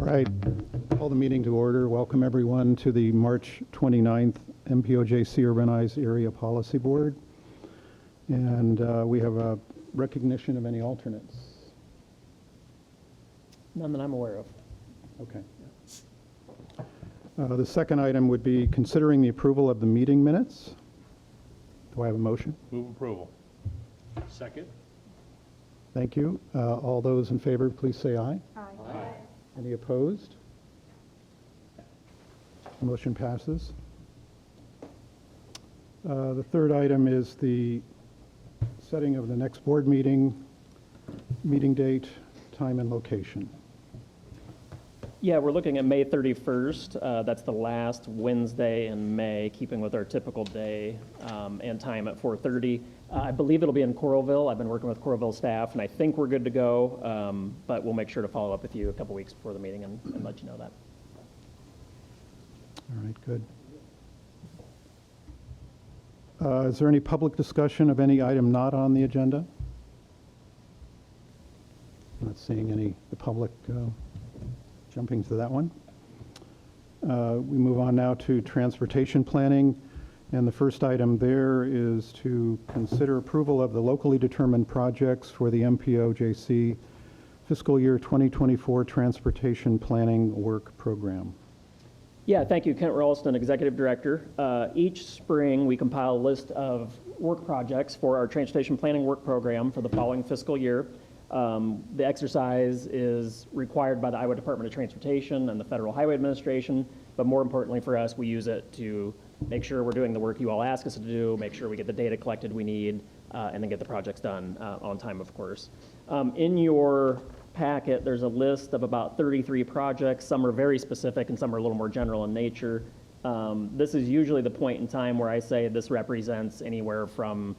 right, call the meeting to order. Welcome everyone to the March 29th MPOJC Urbanized Area Policy Board. And we have a recognition of any alternates. None that I'm aware of. Okay. The second item would be considering the approval of the meeting minutes. Do I have a motion? Move approval. Second. Thank you. All those in favor, please say aye. Aye. Any opposed? Motion passes. The third item is the setting of the next board meeting date, time, and location. Yeah, we're looking at May 31st. That's the last Wednesday in May, keeping with our typical day and time at 4:30. I believe it'll be in Coralville. I've been working with Coralville staff, and I think we're good to go, but we'll make sure to follow up with you a couple weeks before the meeting and let you know that. All right, good. Is there any public discussion of any item not on the agenda? Not seeing the public jumping to that one. We move on now to transportation planning. And the first item there is to consider approval of the locally determined projects for the MPOJC fiscal year 2024 transportation planning work program. Yeah, thank you, Kent Ralston, Executive Director. Each spring, we compile a list of work projects for our transportation planning work program for the following fiscal year. The exercise is required by the Iowa Department of Transportation and the Federal Highway Administration, but more importantly for us, we use it to make sure we're doing the work you all ask us to do, make sure we get the data collected we need, and then get the projects done on time, of course. In your packet, there's a list of about 33 projects. Some are very specific and some are a little more general in nature. This is usually the point in time where I say this represents anywhere from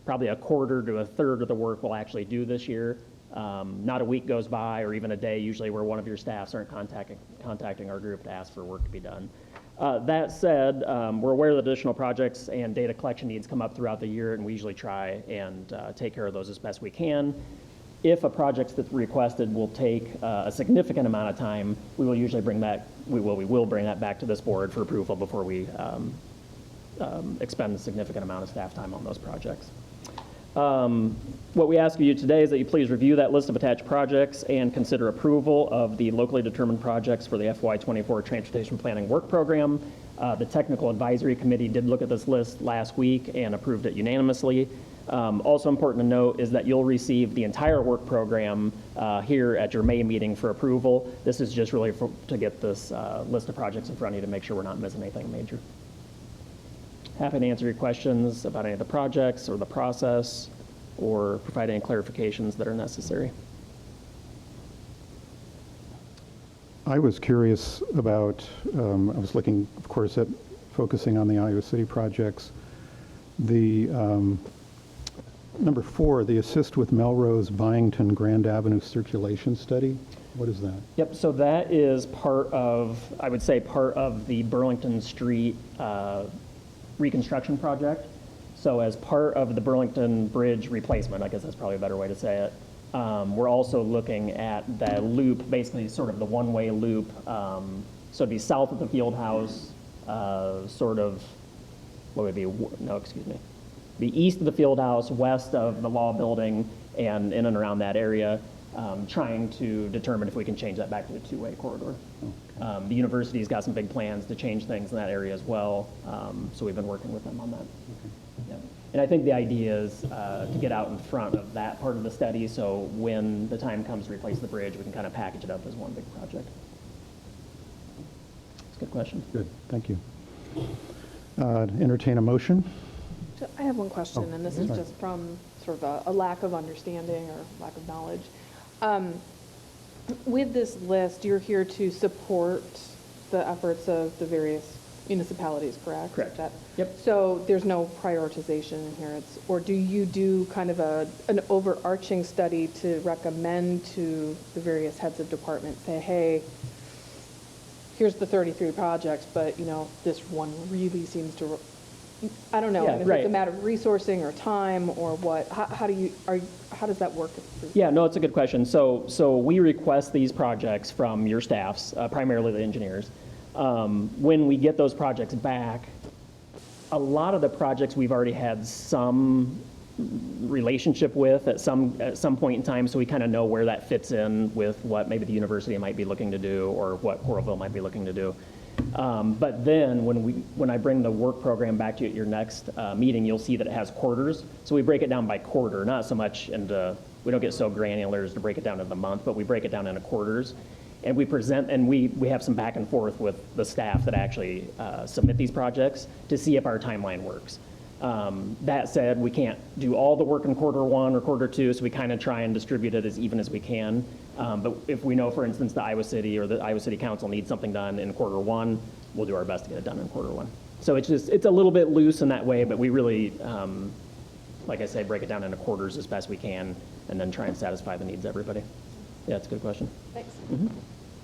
probably a quarter to a third of the work we'll actually do this year. Not a week goes by or even a day usually where one of your staffs aren't contacting our group to ask for work to be done. That said, we're aware that additional projects and data collection needs come up throughout the year, and we usually try and take care of those as best we can. If a project that's requested will take a significant amount of time, we will usually bring that, we will bring that back to this board for approval before we expend a significant amount of staff time on those projects. What we ask of you today is that you please review that list of attached projects and consider approval of the locally determined projects for the FY24 Transportation Planning Work Program. The Technical Advisory Committee did look at this list last week and approved it unanimously. Also important to note is that you'll receive the entire work program here at your May meeting for approval. This is just really to get this list of projects in front of you to make sure we're not missing anything major. Happy to answer your questions about any of the projects or the process or provide any clarifications that are necessary. I was curious about, I was looking, of course, at focusing on the Iowa City projects. The number 4, the Assist with Melrose Byington Grand Avenue Circulation Study. What is that? Yep, so that is part of, I would say, part of the Burlington Street reconstruction project. So as part of the Burlington Bridge replacement, I guess that's probably a better way to say it, we're also looking at the loop, basically sort of the one-way loop. So it'd be south of the field house, sort of, what would it be, no, excuse me. Be east of the field house, west of the law building, and in and around that area, trying to determine if we can change that back to a two-way corridor. The university's got some big plans to change things in that area as well, so we've been working with them on that. Okay. Yeah. And I think the idea is to get out in front of that part of the study, so when the time comes to replace the bridge, we can kind of package it up as one big project. That's a good question. Good, thank you. Entertain a motion. So I have one question, and this is just from sort of a lack of understanding or lack of knowledge. With this list, you're here to support the efforts of the various municipalities, correct? Correct. Yep. So there's no prioritization in here, or do you do kind of an overarching study to recommend to the various heads of department, say, hey, here's the 33 projects, but this one really seems to I don't know, Yeah, if it's right. a matter of resourcing or time or what, how does that work? Yeah, no, it's a good question. So we request these projects from your staffs, primarily the engineers. When we get those projects back, a lot of the projects we've already had some relationship with at some point in time, so we kind of know where that fits in with what maybe the university might be looking to do or what Coralville might be looking to do. But then when I bring the work program back to you at your next meeting, you'll see that it has quarters. So we break it down by quarter, not so much into, we don't get so granular as to break it down into the month, but we break it down into quarters. And we present, and we have some back and forth with the staff that actually submit these projects to see if our timeline works. That said, we can't do all the work in quarter one or quarter two, so we kind of try and distribute it as even as we can. But if we know, for instance, the Iowa City or the Iowa City Council needs something done in quarter one, we'll do our best to get it done in quarter one. So it's a little bit loose in that way, but we really, like I say, break it down into quarters as best we can and then try and satisfy the needs of everybody. Yeah, it's a good question. Thanks.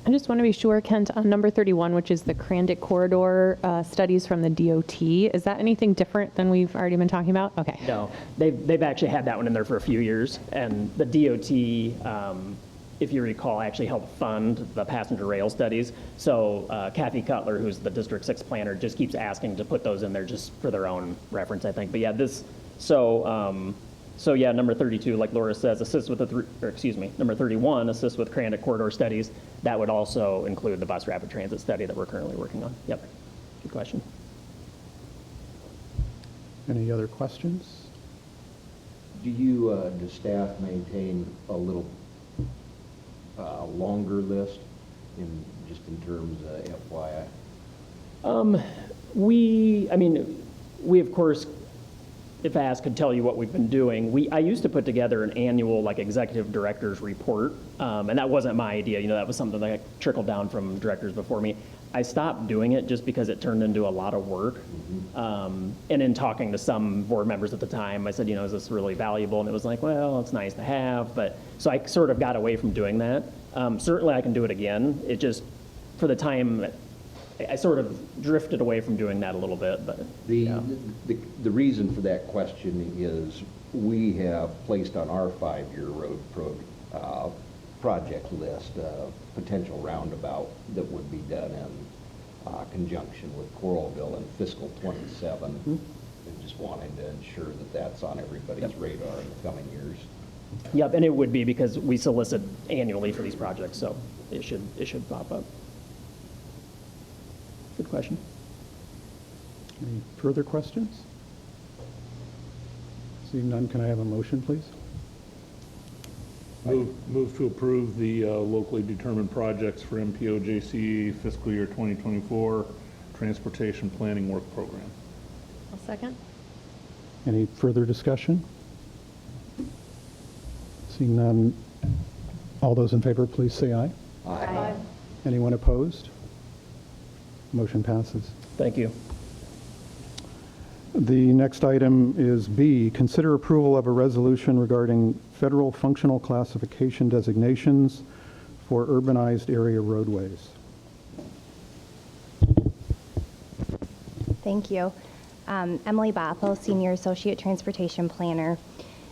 I just want to be sure, Kent, on number 31, which is the Crandic Corridor studies from the DOT, is that anything different than we've already been talking about? Okay. No, they've actually had that one in there for a few years, and the DOT, if you recall, actually helped fund the passenger rail studies. So Kathy Cutler, who's the District 6 planner, just keeps asking to put those in there just for their own reference, I think. But yeah, so yeah, number 32, like Laura says, number 31, assist with Crandic corridor studies. That would also include the bus rapid transit study that we're currently working on. Yep, good question. Any other questions? Does staff maintain a little longer list just in terms of FYI? We of course, if asked, could tell you what we've been doing. I used to put together an annual executive director's report, and that wasn't my idea. That was something that trickled down from directors before me. I stopped doing it just because it turned into a lot of work. And in talking to some board members at the time, I said, is this really valuable? And it was like, well, it's nice to have. But so I sort of got away from doing that. Certainly I can do it again. It just, for the time, I sort of drifted away from doing that a little bit, but yeah. The reason for that question is we have placed on our 5-year road project list a potential roundabout that would be done in conjunction with Coralville in fiscal 27. And just wanting to ensure that that's on everybody's radar in the coming years. Yep, and it would be because we solicit annually for these projects, so it should pop up. Good question. Any further questions? Seeing none, can I have a motion, please? Move to approve the locally determined projects for MPOJC fiscal year 2024 Transportation Planning Work Program. I'll second. Any further discussion? Seeing none, all those in favor, please say aye. Aye. Anyone opposed? Motion passes. Thank you. The next item is B, consider approval of a resolution regarding federal functional classification designations for urbanized area roadways. Thank you. Emily Bothell, Senior Associate Transportation Planner.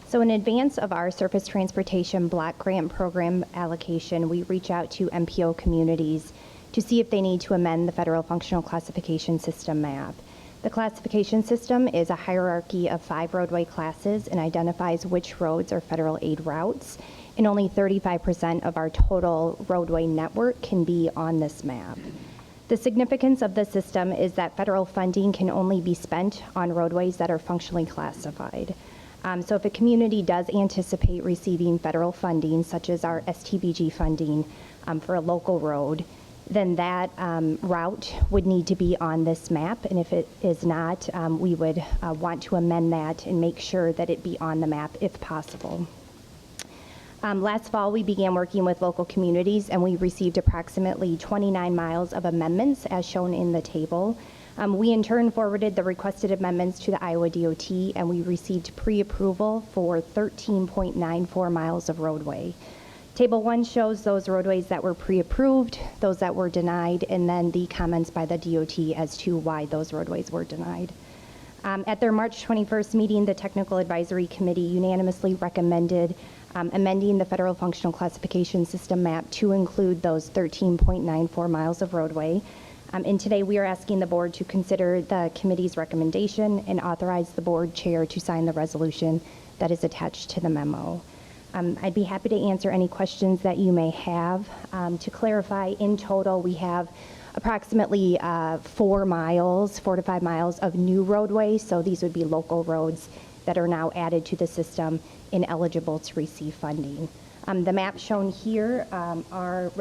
So in advance of our Surface Transportation Block Grant Program allocation, we reach out to MPO communities to see if they need to amend the Federal Functional Classification System map. The classification system is a hierarchy of 5 roadway classes and identifies which roads are federal aid routes, and only 35% of our total roadway network can be on this map. The significance of the system is that federal funding can only be spent on roadways that are functionally classified. So if a community does anticipate receiving federal funding, such as our STBG funding for a local road, then that route would need to be on this map. And if it is not, we would want to amend that and make sure that it be on the map if possible. Last fall, we began working with local communities, and we received approximately 29 miles of amendments as shown in the table. We in turn forwarded the requested amendments to the Iowa DOT, and we received pre-approval for 13.94 miles of roadway. Table 1 shows those roadways that were pre-approved, those that were denied, and then the comments by the DOT as to why those roadways were denied. At their March 21st meeting, the Technical Advisory Committee unanimously recommended amending the Federal Functional Classification System map to include those 13.94 miles of roadway. And today we are asking the board to consider the committee's recommendation and authorize the board chair to sign the resolution that is attached to the memo. I'd be happy to answer any questions that you may have. To clarify, in total, we have approximately 4 to 5 miles of new roadway. So these would be local roads that are now added to the system and eligible to receive funding. The map shown here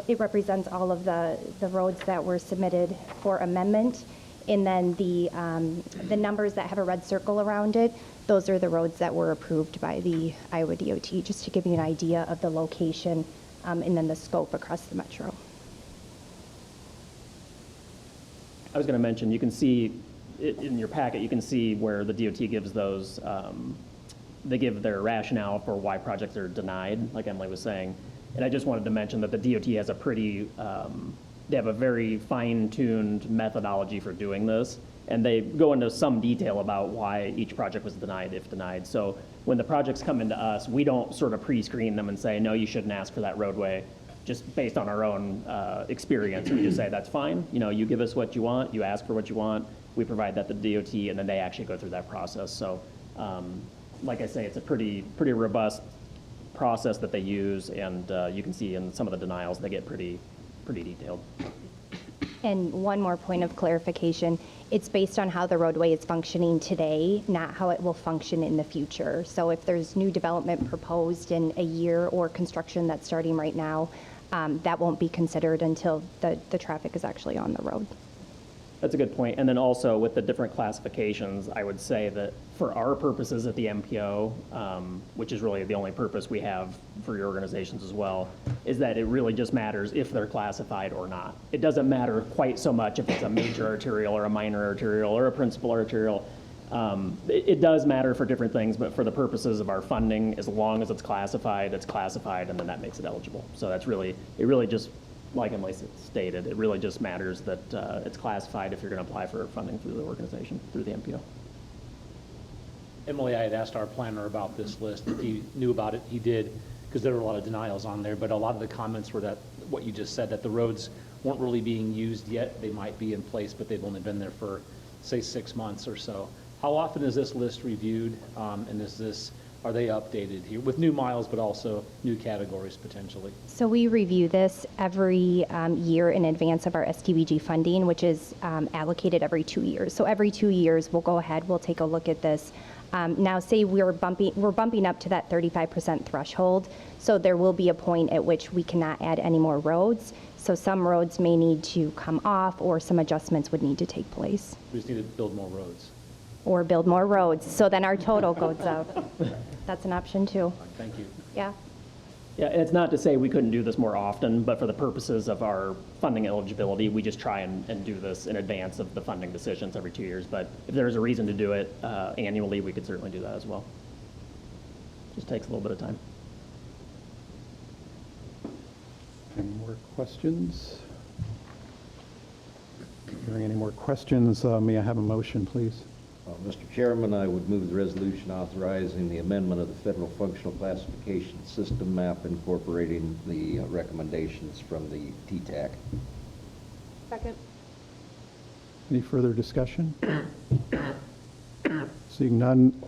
it represents all of the roads that were submitted for amendment. And then the numbers that have a red circle around it, those are the roads that were approved by the Iowa DOT, just to give you an idea of the location and then the scope across the metro. I was going to mention, you can see in your packet, you can see where the DOT gives those, they give their rationale for why projects are denied, like Emily was saying. And I just wanted to mention that the DOT has a pretty, they have a very fine-tuned methodology for doing this. And they go into some detail about why each project was denied, if denied. So when the projects come into us, we don't sort of pre-screen them and say, no, you shouldn't ask for that roadway, just based on our own experience. We just say, that's fine. You know, you give us what you want, you ask for what you want, we provide that to the DOT, and then they actually go through that process. So like I say, it's a pretty robust process that they use, and you can see in some of the denials, they get pretty detailed. And one more point of clarification, it's based on how the roadway is functioning today, not how it will function in the future. So if there's new development proposed in a year or construction that's starting right now, that won't be considered until the traffic is actually on the road. That's a good point. And then also with the different classifications, I would say that for our purposes at the MPO, which is really the only purpose we have for your organizations as well, is that it really just matters if they're classified or not. It doesn't matter quite so much if it's a major arterial or a minor arterial or a principal arterial. It does matter for different things, but for the purposes of our funding, as long as it's classified, and then that makes it eligible. So that's really, it really just, like Emily stated, it really just matters that it's classified if you're going to apply for funding through the organization, through the MPO. Emily, I had asked our planner about this list. If he knew about it, he did, because there were a lot of denials on there. But a lot of the comments were that what you just said, that the roads weren't really being used yet. They might be in place, but they've only been there for, say, 6 months or so. How often is this list reviewed, and are they updated here with new miles, but also new categories potentially? So we review this every year in advance of our STBG funding, which is allocated every 2 years. So every 2 years, we'll go ahead, we'll take a look at this. Now, say we're bumping up to that 35% threshold, so there will be a point at which we cannot add any more roads. So some roads may need to come off, or some adjustments would need to take place. We just need to build more roads. Or build more roads, so then our total goes up. That's an option too. Thank you. Yeah. Yeah, and it's not to say we couldn't do this more often, but for the purposes of our funding eligibility, we just try and do this in advance of the funding decisions every 2 years. But if there's a reason to do it annually, we could certainly do that as well. Just takes a little bit of time. Any more questions? Hearing any more questions, may I have a motion, please? Mr. Chairman, I would move the resolution authorizing the amendment of the Federal Functional Classification System map incorporating the recommendations from the TTAC. Second. Any further discussion? Seeing none,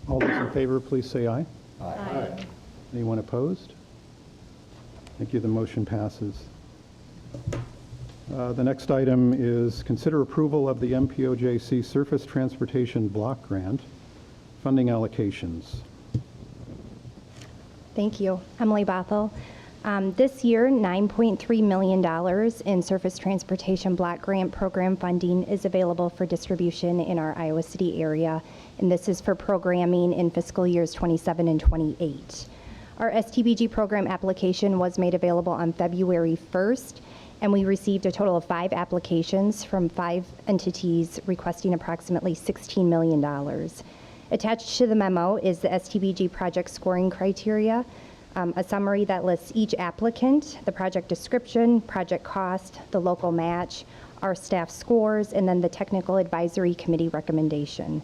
all those in favor, please say aye. Aye. Anyone opposed? Thank you, the motion passes. The next item is consider approval of the MPOJC Surface Transportation Block Grant funding allocations. Thank you. Emily Bothell. This year, $9.3 million in Surface Transportation Block Grant Program funding is available for distribution in our Iowa City area, and this is for programming in fiscal years 27 and 28. Our STBG program application was made available on February 1st, and we received a total of 5 applications from 5 entities requesting approximately $16 million. Attached to the memo is the STBG project scoring criteria, a summary that lists each applicant, the project description, project cost, the local match, our staff scores, and then the Technical Advisory Committee recommendation.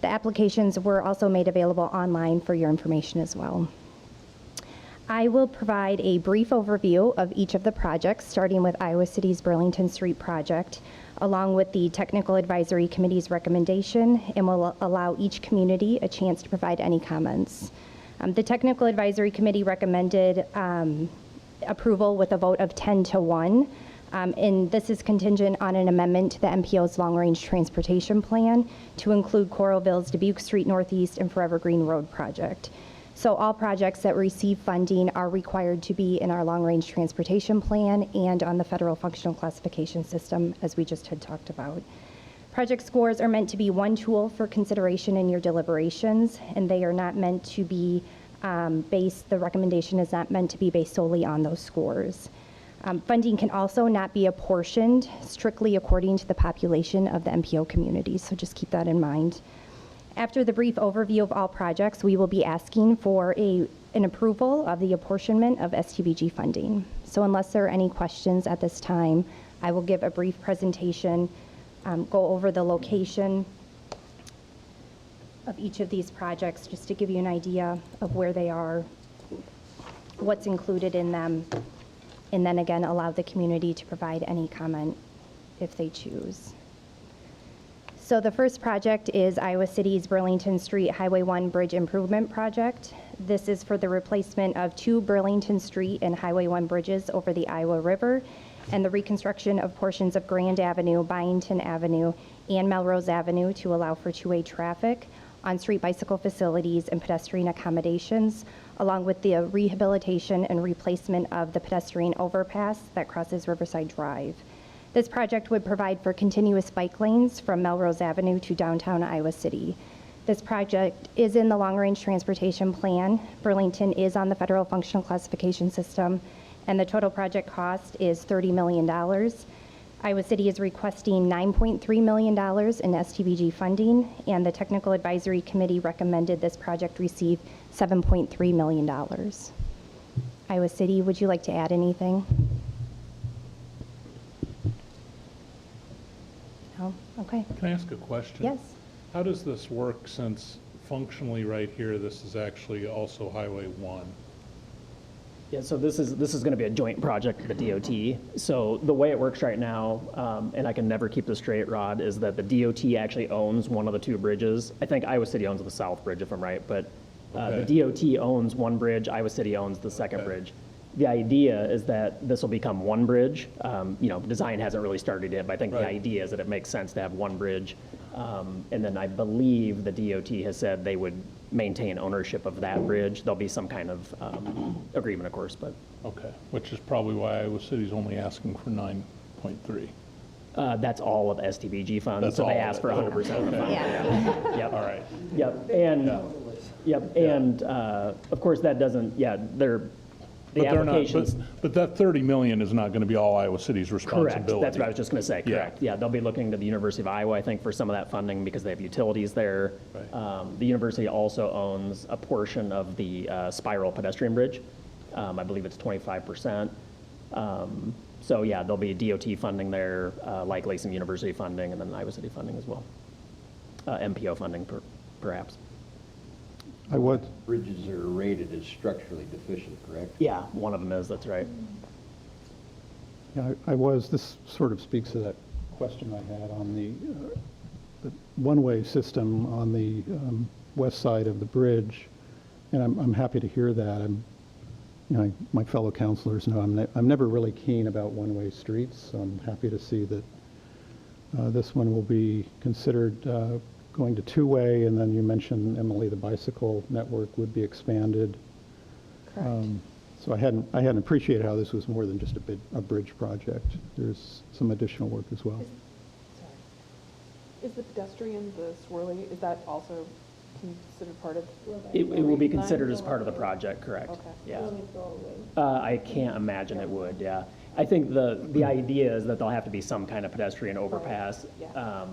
The applications were also made available online for your information as well. I will provide a brief overview of each of the projects, starting with Iowa City's Burlington Street project, along with the Technical Advisory Committee's recommendation, and will allow each community a chance to provide any comments. The Technical Advisory Committee recommended approval with a vote of 10-1, and this is contingent on an amendment to the MPO's long-range transportation plan to include Coralville's Dubuque Street Northeast and Forever Green Road project. So all projects that receive funding are required to be in our long-range transportation plan and on the federal functional classification system, as we just had talked about. Project scores are meant to be one tool for consideration in your deliberations, and they are not meant to be the recommendation is not meant to be based solely on those scores. Funding can also not be apportioned strictly according to the population of the MPO communities, so just keep that in mind. After the brief overview of all projects, we will be asking for an approval of the apportionment of STBG funding. So unless there are any questions at this time, I will give a brief presentation, go over the location of each of these projects, just to give you an idea of where they are, what's included in them, and then again, allow the community to provide any comment if they choose. So the first project is Iowa City's Burlington Street Highway 1 Bridge Improvement Project. This is for the replacement of 2 Burlington Street and Highway 1 bridges over the Iowa River and the reconstruction of portions of Grand Avenue, Byington Avenue, and Melrose Avenue to allow for two-way traffic, on-street bicycle facilities, and pedestrian accommodations, along with the rehabilitation and replacement of the pedestrian overpass that crosses Riverside Drive. This project would provide for continuous bike lanes from Melrose Avenue to downtown Iowa City. This project is in the long-range transportation plan. Burlington is on the federal functional classification system, and the total project cost is $30 million. Iowa City is requesting $9.3 million in STBG funding, and the Technical Advisory Committee recommended this project receive $7.3 million. Iowa City, would you like to add anything? No? Okay. Can I ask a question? Yes. How does this work, since functionally right here, this is actually also Highway 1? Yeah, so this is going to be a joint project with the DOT. So the way it works right now, and I can never keep this straight, Rod, is that the DOT actually owns one of the 2 bridges. I think Iowa City owns the south bridge, if I'm right, but Okay. the DOT owns one bridge, Iowa City owns the second Okay. bridge. The idea is that this will become one bridge. Design hasn't really started yet, but I think the Right. idea is that it makes sense to have one bridge. And then I believe the DOT has said they would maintain ownership of that bridge. There'll be some kind of agreement, of course, but Okay, which is probably why Iowa City's only asking for 9.3. that's all of the STBG funds. That's So they all of ask it. for 100% of the funds. Yeah. Yep. All right. Yep, and of course, that doesn't, the But they're not, applications. but that 30 million is not going to be all Iowa City's Correct, responsibility. that's what I was just going to say, Yeah. correct. Yeah, they'll be looking to the University of Iowa, I think, for some of that funding because they have utilities there. Right. The university also owns a portion of the Spiral pedestrian bridge. I believe it's 25%. So yeah, there'll be DOT funding there, likely some university funding, and then Iowa City funding as well. MPO funding, perhaps. Bridges are rated as structurally deficient, correct? Yeah, one of them is, that's right. Yeah, this sort of speaks to that question I had on the one-way system on the west side of the bridge, and I'm happy to hear that. My fellow counselors know I'm never really keen about one-way streets, so I'm happy to see that this one will be considered going to two-way, and then you mentioned, Emily, the bicycle network would be expanded. Correct. So I hadn't appreciated how this was more than just a bridge project. There's some additional work as well. Is the pedestrian, the swirly, is that also considered part of? It will be considered as part of the project, correct? Okay. Yeah. I can't imagine it would, yeah. I think the idea is that there'll have to be some kind of pedestrian overpass. Yeah.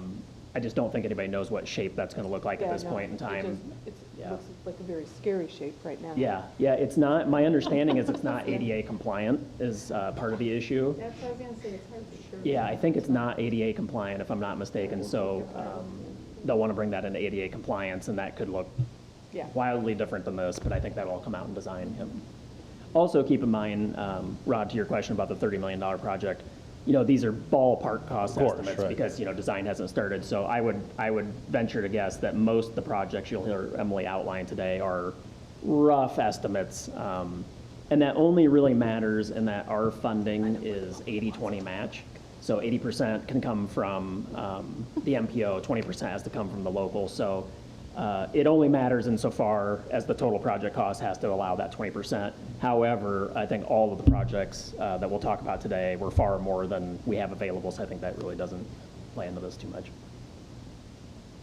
I just don't think anybody knows what shape that's going to look like at Yeah, this no, point in time. It Yeah. looks like a very scary shape right now. Yeah, it's not, my understanding is it's not ADA compliant is part of the issue. That's what I was gonna say, it's hard for sure. Yeah, I think it's not ADA compliant, if I'm not mistaken, so they'll want to bring that into ADA compliance, and that could look Yeah. wildly different than this, but I think that'll all come out in design. Yep. Also, keep in mind, Rod, to your question about the $30 million project, these are ballpark cost course, estimates right. because, design hasn't started. So I would venture to guess that most of the projects you'll hear Emily outline today are rough estimates. And that only really matters in that our funding is 80-20 match. So 80% can come from the MPO, 20% has to come from the local. So it only matters insofar as the total project cost has to allow that 20%. However, I think all of the projects that we'll talk about today were far more than we have available, so I think that really doesn't play into this too much.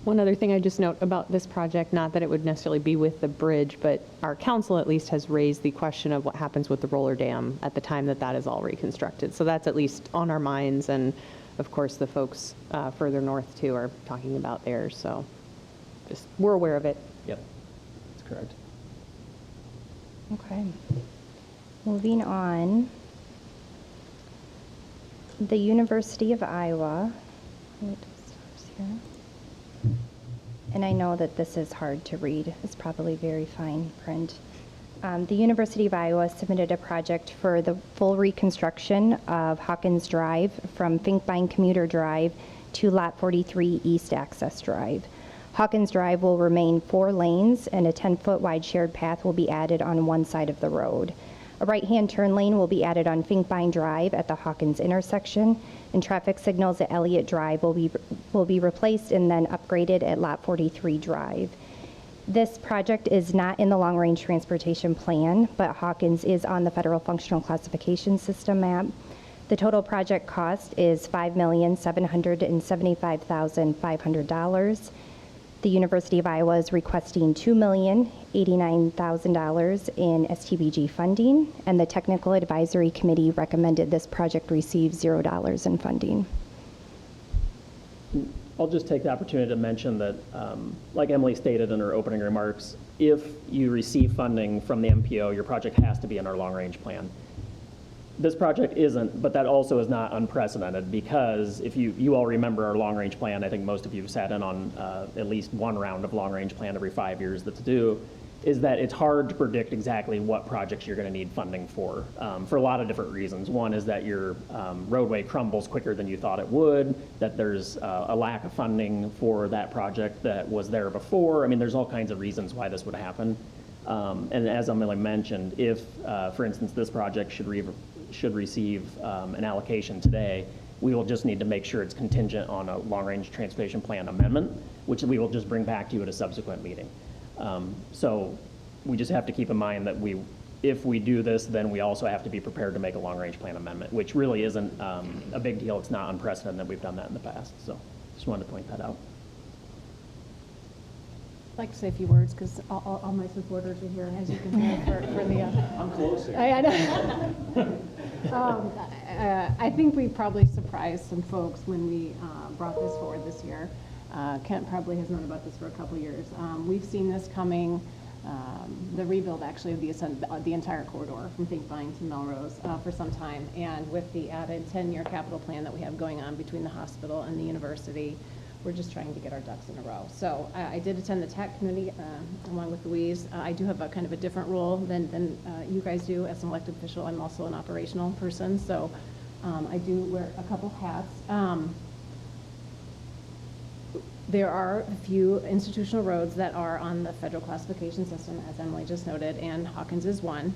One other thing I just note about this project, not that it would necessarily be with the bridge, but our council at least has raised the question of what happens with the roller dam at the time that that is all reconstructed. So that's at least on our minds, and of course the folks further north too are talking about theirs, so just, we're aware of it. Yep, that's correct. Okay. Moving on. The University of Iowa. Wait, stops here. And I know that this is hard to read. It's probably very fine print. The University of Iowa submitted a project for the full reconstruction of Hawkins Drive from Finkbein Commuter Drive to Lot 43 East Access Drive. Hawkins Drive will remain 4 lanes, and a 10-foot wide shared path will be added on one side of the road. A right-hand turn lane will be added on Finkbein Drive at the Hawkins intersection, and traffic signals at Elliott Drive will be replaced and then upgraded at Lot 43 Drive. This project is not in the long-range transportation plan, but Hawkins is on the Federal Functional Classification System map. The total project cost is $5,775,500. The University of Iowa is requesting $2,089,000 in STBG funding, and the Technical Advisory Committee recommended this project receive $0 in funding. I'll just take the opportunity to mention that, like Emily stated in her opening remarks, if you receive funding from the MPO, your project has to be in our long-range plan. This project isn't, but that also is not unprecedented because if you all remember our long-range plan, I think most of you have sat in on at least one round of long-range plan every 5 years that's due, is that it's hard to predict exactly what projects you're going to need funding for a lot of different reasons. One is that your roadway crumbles quicker than you thought it would, that there's a lack of funding for that project that was there before. I mean, there's all kinds of reasons why this would happen. And as Emily mentioned, if, for instance, this project should receive an allocation today, we will just need to make sure it's contingent on a long-range transportation plan amendment, which we will just bring back to you at a subsequent meeting. So we just have to keep in mind that if we do this, then we also have to be prepared to make a long-range plan amendment, which really isn't a big deal. It's not unprecedented that we've done that in the past. So just wanted to point that out. I'd like to say a few words because all my supporters are here, as you can hear, for the. I'm closer. I know. I think we probably surprised some folks when we brought this forward this year. Kent probably has known about this for a couple years. We've seen this coming, the rebuild actually of the entire corridor from Finkbein to Melrose for some time. And with the added 10-year capital plan that we have going on between the hospital and the university, we're just trying to get our ducks in a row. So I did attend the TAC committee along with Louise. I do have a kind of a different role than you guys do as an elected official. I'm also an operational person, so I do wear a couple hats. There are a few institutional roads that are on the federal classification system, as Emily just noted, and Hawkins is one.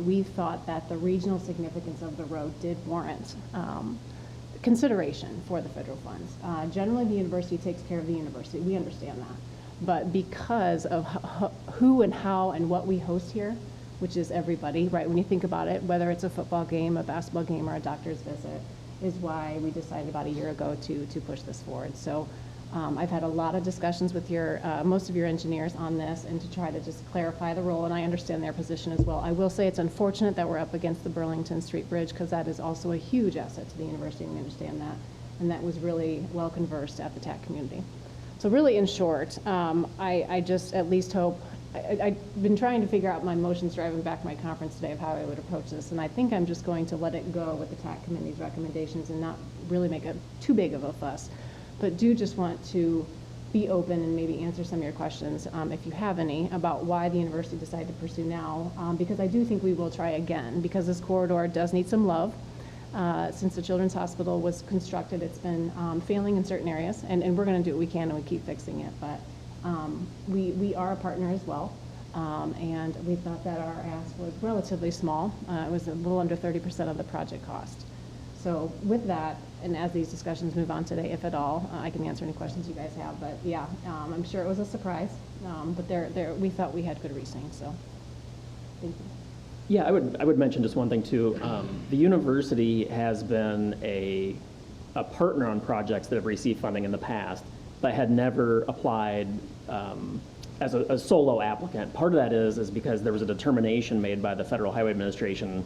We thought that the regional significance of the road did warrant consideration for the federal funds. Generally, the university takes care of the university. We understand that. But because of who and how and what we host here, which is everybody, right? When you think about it, whether it's a football game, a basketball game, or a doctor's visit, is why we decided about a year ago to push this forward. So I've had a lot of discussions with most of your engineers on this and to try to just clarify the role, and I understand their position as well. I will say it's unfortunate that we're up against the Burlington Street Bridge because that is also a huge asset to the university, and we understand that. And that was really well conversed at the TAC community. So really, in short, I just at least hope, I've been trying to figure out my motions driving back to my conference today of how I would approach this, and I think I'm just going to let it go with the TAC committee's recommendations and not really make a too big of a fuss, but do just want to be open and maybe answer some of your questions, if you have any, about why the university decided to pursue now, because I do think we will try again, because this corridor does need some love. Since the Children's Hospital was constructed, it's been failing in certain areas, and we're going to do what we can and we keep fixing it, but we are a partner as well, and we thought that our ask was relatively small. It was a little under 30% of the project cost. So with that, and as these discussions move on today, if at all, I can answer any questions you guys have, but yeah, I'm sure it was a surprise, but we thought we had good reasoning, so thank you. Yeah, I would mention just one thing too. The university has been a partner on projects that have received funding in the past, but had never applied as a solo applicant. Part of that is because there was a determination made by the Federal Highway Administration,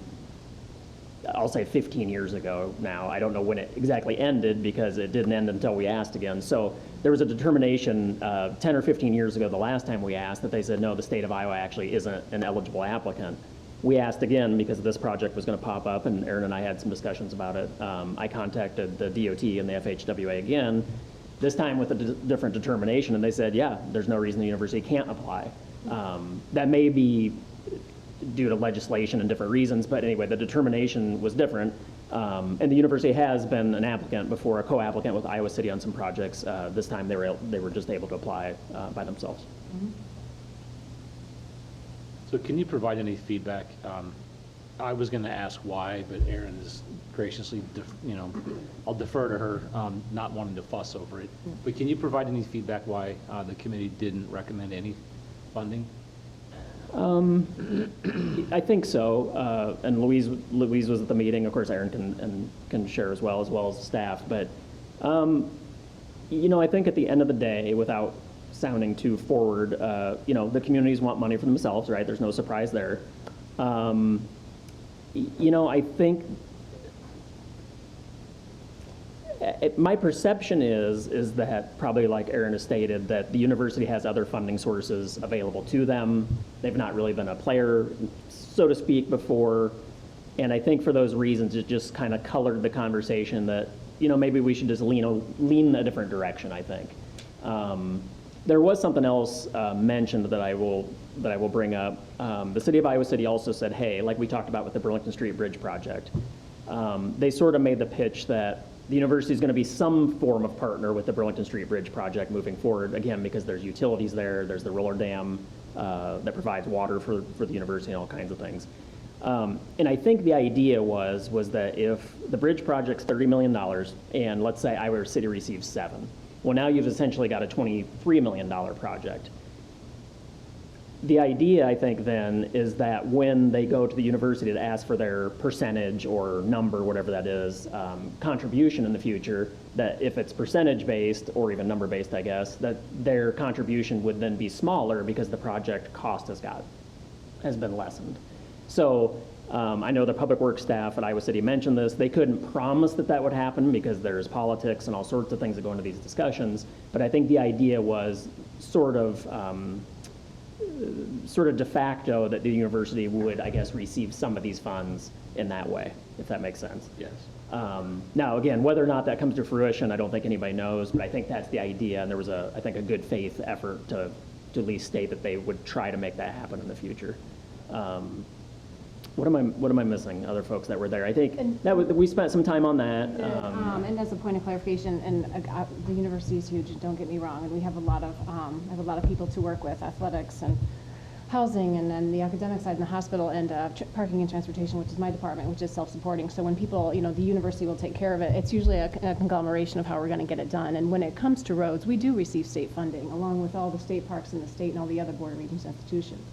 I'll say 15 years ago now. I don't know when it exactly ended because it didn't end until we asked again. So there was a determination 10 or 15 years ago, the last time we asked, that they said, no, the state of Iowa actually isn't an eligible applicant. We asked again because this project was going to pop up, and Aaron and I had some discussions about it. I contacted the DOT and the FHWA again, this time with a different determination, and they said, yeah, there's no reason the university can't apply. That may be due to legislation and different reasons, but anyway, the determination was different. And the university has been an applicant before, a co-applicant with Iowa City on some projects. This time they were just able to apply by themselves. Mm-hmm. So can you provide any feedback? I was going to ask why, but Erin is graciously, I'll defer to her, not wanting to fuss over it. But can you provide any feedback why the committee didn't recommend any funding? I think so. And Louise was at the meeting. Of course, Aaron can share as well as staff. But I think at the end of the day, without sounding too forward, the communities want money for themselves, right? There's no surprise there. I think my perception is that, probably like Aaron has stated, that the university has other funding sources available to them. They've not really been a player, so to speak, before. And I think for those reasons, it just kind of colored the conversation that, maybe we should just lean a different direction, I think. There was something else mentioned that I will bring up. The city of Iowa City also said, hey, like we talked about with the Burlington Street Bridge project, they sort of made the pitch that the university is going to be some form of partner with the Burlington Street Bridge project moving forward, again, because there's utilities there's the roller dam that provides water for the university and all kinds of things. And I think the idea was that if the bridge project's $30 million and let's say Iowa City receives $7 million, well, now you've essentially got a $23 million project. The idea, I think, then, is that when they go to the university to ask for their percentage or number, whatever that is, contribution in the future, that if it's percentage-based or even number-based, I guess, that their contribution would then be smaller because the project cost has been lessened. So I know the public works staff at Iowa City mentioned this. They couldn't promise that would happen because there's politics and all sorts of things that go into these discussions. But I think the idea was sort of de facto that the university would, I guess, receive some of these funds in that way, if that makes sense. Yes. Now, again, whether or not that comes to fruition, I don't think anybody knows, but I think that's the idea, and there was I think a good faith effort to at least state that they would try to make that happen in the future. What am I missing? Other folks that were there, I think we spent some time on that. And as a point of clarification, and the university is huge. Don't get me wrong, and we have a lot of people to work with, athletics and housing, and then the academic side in the hospital, and parking and transportation, which is my department, which is self-supporting. So when people, the university will take care of it. It's usually a conglomeration of how we're going to get it done. And when it comes to roads, we do receive state funding, along with all the state parks in the state and all the other board of regents institutions.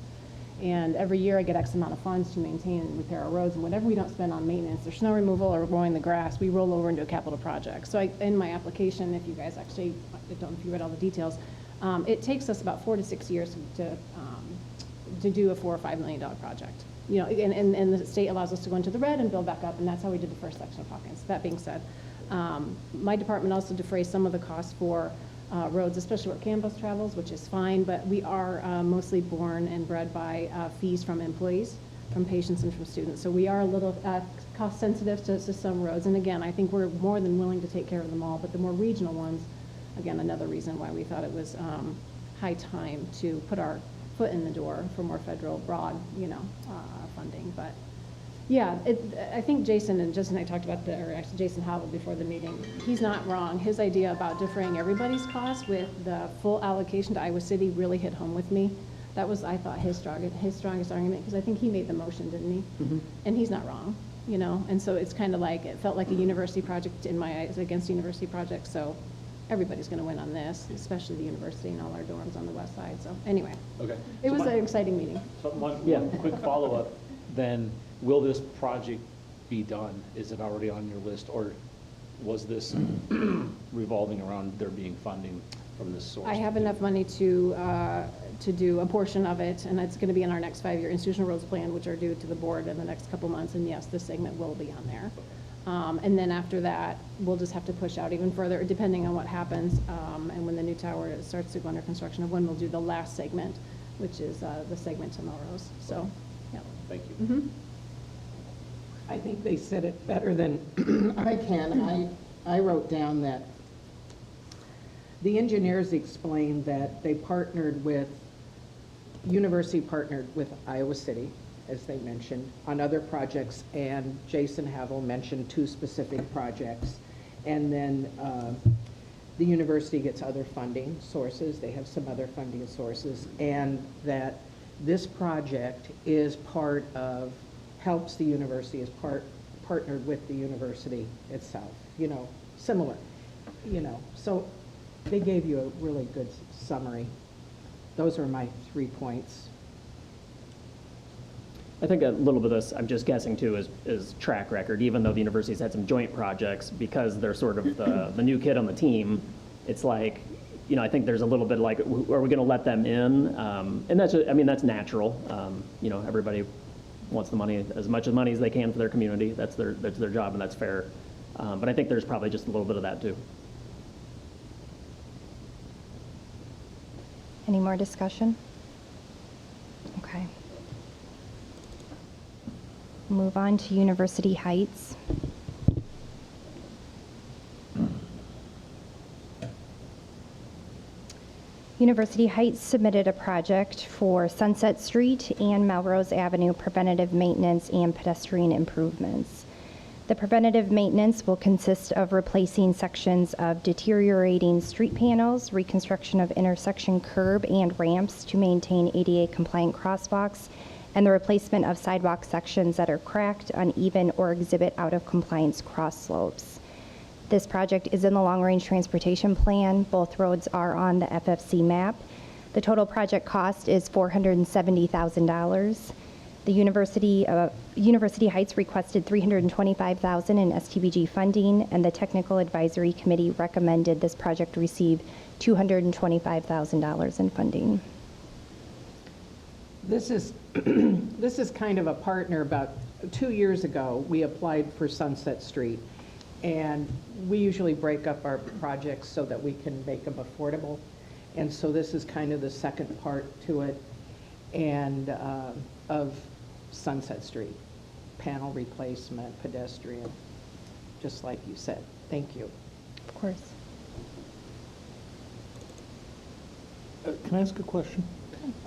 And every year I get X amount of funds to maintain and repair our roads, and whatever we don't spend on maintenance or snow removal or mowing the grass, we roll over into a capital project. So in my application, if you guys actually, I don't know if you read all the details, it takes us about 4 to 6 years to do a $4 or $5 million project. And the state allows us to go into the red and build back up, and that's how we did the first section of Hawkins. That being said, my department also defrays some of the costs for roads, especially where campus travels, which is fine, but we are mostly borne and bred by fees from employees, from patients and from students. So we are a little cost sensitive to some roads. And again, I think we're more than willing to take care of them all, but the more regional ones, again, another reason why we thought it was high time to put our foot in the door for more federal broad, funding. But yeah, I think Jason and I talked about or actually Jason Howell before the meeting. He's not wrong. His idea about defraying everybody's costs with the full allocation to Iowa City really hit home with me. That was, I thought, his strongest argument, because I think he made the motion, didn't he? And he's not wrong, And so it's kind of like, it felt like a university project in my eyes against university projects. So everybody's going to win on this, especially the university and all our dorms on the west side. So anyway, Okay. it was an exciting meeting. So one Yeah. quick follow-up, then, will this project be done? Is it already on your list, or was this revolving around there being funding from this source? I have enough money to do a portion of it, and it's going to be in our next 5-year institutional roads plan, which are due to the board in the next couple months, and yes, this segment will be on there. And then after that, we'll just have to push out even further, depending on what happens, and when the new tower starts to go under construction, of when we'll do the last segment, which is the segment to Melrose. So, yeah. Thank you. I think they said it better than I can. I wrote down that the engineers explained that they university partnered with Iowa City, as they mentioned, on other projects, and Jason Havel mentioned 2 specific projects. And then the university gets other funding sources. They have some other funding sources, and that this project is helps the university, is partnered with the university itself, similar, So they gave you a really good summary. Those are my 3 points. I think a little bit of this, I'm just guessing too, is track record. Even though the university's had some joint projects, because they're sort of the new kid on the team, it's like, I think there's a little bit like, are we going to let them in? And that's natural. Everybody wants the money, as much money as they can for their community. That's their job, and that's fair. But I think there's probably just a little bit of that too. Any more discussion? Okay. Move on to University Heights. University Heights submitted a project for Sunset Street and Melrose Avenue preventative maintenance and pedestrian improvements. The preventative maintenance will consist of replacing sections of deteriorating street panels, reconstruction of intersection curb and ramps to maintain ADA-compliant crosswalks, and the replacement of sidewalk sections that are cracked, uneven, or exhibit out-of-compliance cross slopes. This project is in the long-range transportation plan. Both roads are on the FFC map. The total project cost is $470,000. The University Heights requested $325,000 in STBG funding, and the Technical Advisory Committee recommended this project receive $225,000 in funding. This is kind of a partner. About 2 years ago, we applied for Sunset Street, and we usually break up our projects so that we can make them affordable. And so this is kind of the second part to it, and of Sunset Street, panel replacement, pedestrian, just like you said. Thank you. Of course. Can I ask a question?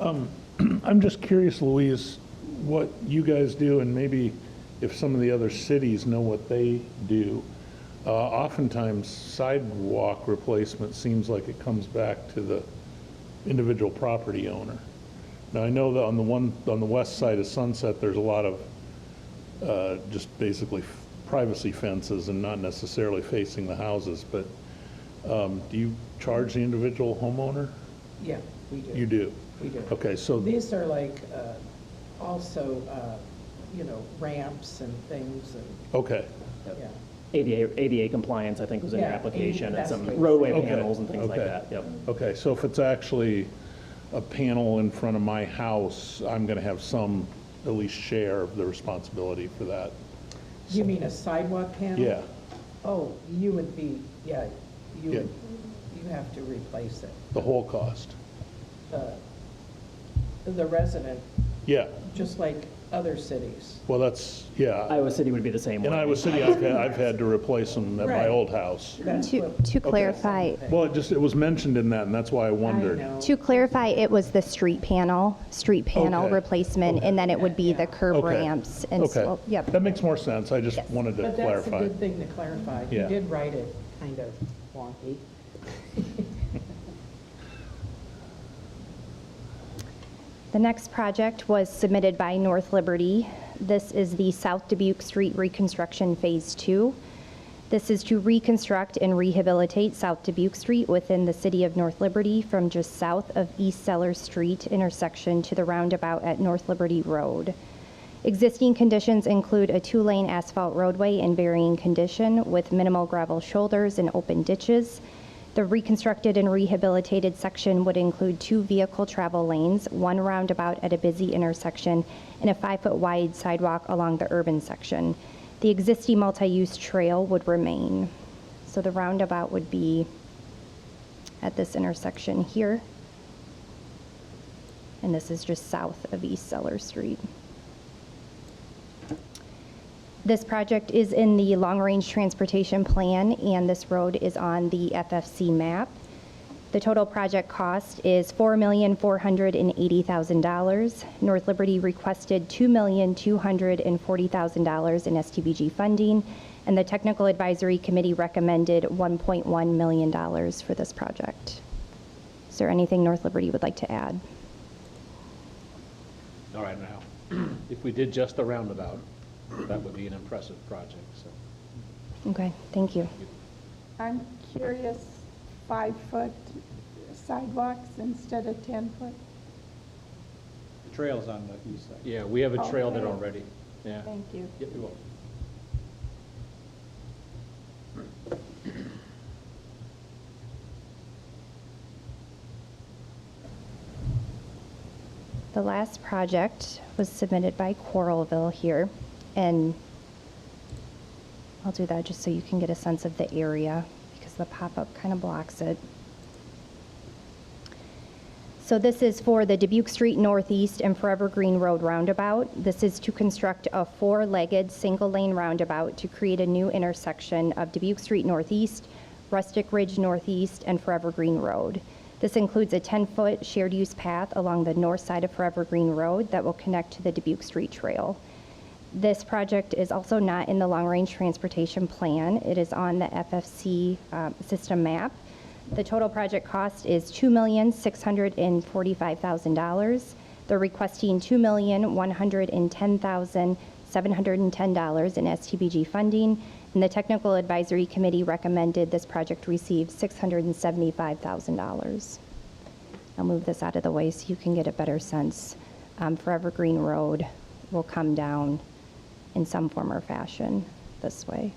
I'm just curious, Louise, what you guys do, and maybe if some of the other cities know what they do. Oftentimes, sidewalk replacement seems like it comes back to the individual property owner. Now, I know that on the west side of Sunset, there's a lot of just basically privacy fences and not necessarily facing the houses, but do you charge the individual homeowner? Yeah, we do. You do? We do. Okay, so These are like also, ramps and things, and, okay. yeah. ADA compliance, I think, was in your Yeah, application, and that's some great. roadway Okay, panels and things like okay. that. Yep. Okay, so if it's actually a panel in front of my house, I'm going to have some, at least share of the responsibility for that. You mean a sidewalk panel? Yeah, Oh, you would be, yeah, you Yeah. would, You have to replace it. The whole cost? The resident, Yeah, just like other cities. well, that's, yeah. Iowa City would be the same way. In Iowa City, I've had to replace them at my Right. old house. That's To what- to clarify, Well, it was mentioned in that, and that's why I I wondered. know. to clarify, it was the street panel Okay. replacement, and then it would be the curb Okay. ramps and Okay, slope. Yep. that makes more sense, I just wanted to But that's a clarify. good thing to clarify. You Yeah. did write it kind of wonky. The next project was submitted by North Liberty. This is the South Dubuque Street Reconstruction Phase 2. This is to reconstruct and rehabilitate South Dubuque Street within the city of North Liberty from just south of East Sellers Street intersection to the roundabout at North Liberty Road. Existing conditions include a 2-lane asphalt roadway in varying condition with minimal gravel shoulders and open ditches. The reconstructed and rehabilitated section would include 2 vehicle travel lanes, 1 roundabout at a busy intersection, and a 5-foot wide sidewalk along the urban section. The existing multi-use trail would remain. So the roundabout would be at this intersection here. And this is just south of East Sellers Street. This project is in the long-range transportation plan, and this road is on the FFC map. The total project cost is $4,480,000. North Liberty requested $2,240,000 in STBG funding, and the Technical Advisory Committee recommended $1.1 million for this project. Is there anything North Liberty would like to add? All right, now, if we did just the roundabout, that would be an impressive project, so. Okay, thank you. I'm curious, 5-foot sidewalks instead of 10-foot? The trail's on the east side. Yeah, we have a trail there Okay. already, yeah. Thank you. Yep, you're welcome. The last project was submitted by Coralville here, and I'll do that just so you can get a sense of the area, because the pop-up kind of blocks it. So this is for the Dubuque Street Northeast and Forever Green Road roundabout. This is to construct a 4-legged, single-lane roundabout to create a new intersection of Dubuque Street Northeast, Rustic Ridge Northeast, and Forever Green Road. This includes a 10-foot shared-use path along the north side of Forever Green Road that will connect to the Dubuque Street Trail. This project is also not in the long-range transportation plan. It is on the FFC system map. The total project cost is $2,645,000. They're requesting $2,110,710 in STBG funding, and the Technical Advisory Committee recommended this project receive $675,000. I'll move this out of the way so you can get a better sense. Forever Green Road will come down in some form or fashion this way.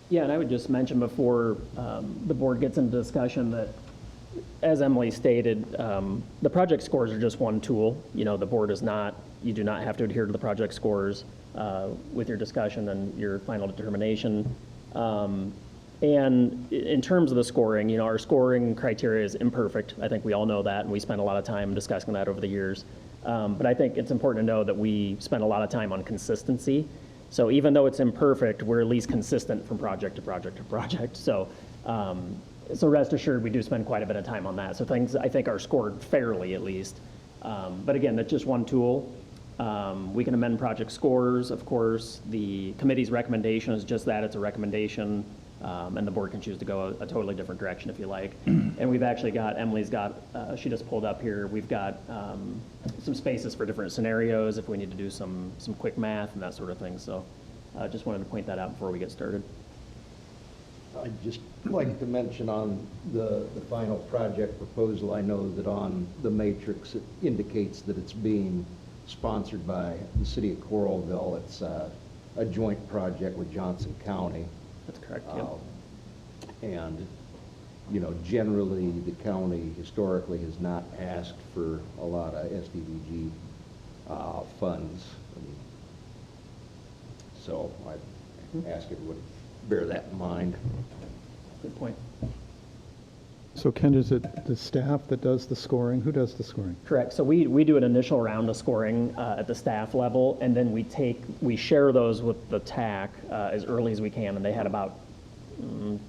Yeah, and I would just mention before the board gets into discussion that, as Emily stated, the project scores are just one tool. You know, the board is not, you do not have to adhere to the project scores with your discussion and your final determination. And in terms of the scoring, you know, our scoring criteria is imperfect. I think we all know that, and we spent a lot of time discussing that over the years. But I think it's important to know that we spend a lot of time on consistency. So even though it's imperfect, we're at least consistent from project to project to project. So, so rest assured, we do spend quite a bit of time on that. So things, I think, are scored fairly at least. But again, that's just one tool. We can amend project scores, of course. The committee's recommendation is just that, it's a recommendation. And the board can choose to go a totally different direction if you like. And we've actually got, Emily's got, she just pulled up here, we've got some spaces for different scenarios if we need to do some quick math and that sort of thing. So just wanted to point that out before we get started. I'd just like to mention on the final project proposal, I know that on the matrix, it indicates that it's being sponsored by the city of Coralville. It's a joint project with Johnson County. That's correct, yep. And, you know, generally, the county historically has not asked for a lot of SDVG funds. So I ask everyone bear that in mind. Good point. So Ken, is it the staff that does the scoring? Who does the scoring? Correct. So we do an initial round of scoring at the staff level, and then we share those with the TAC as early as we can, and they had about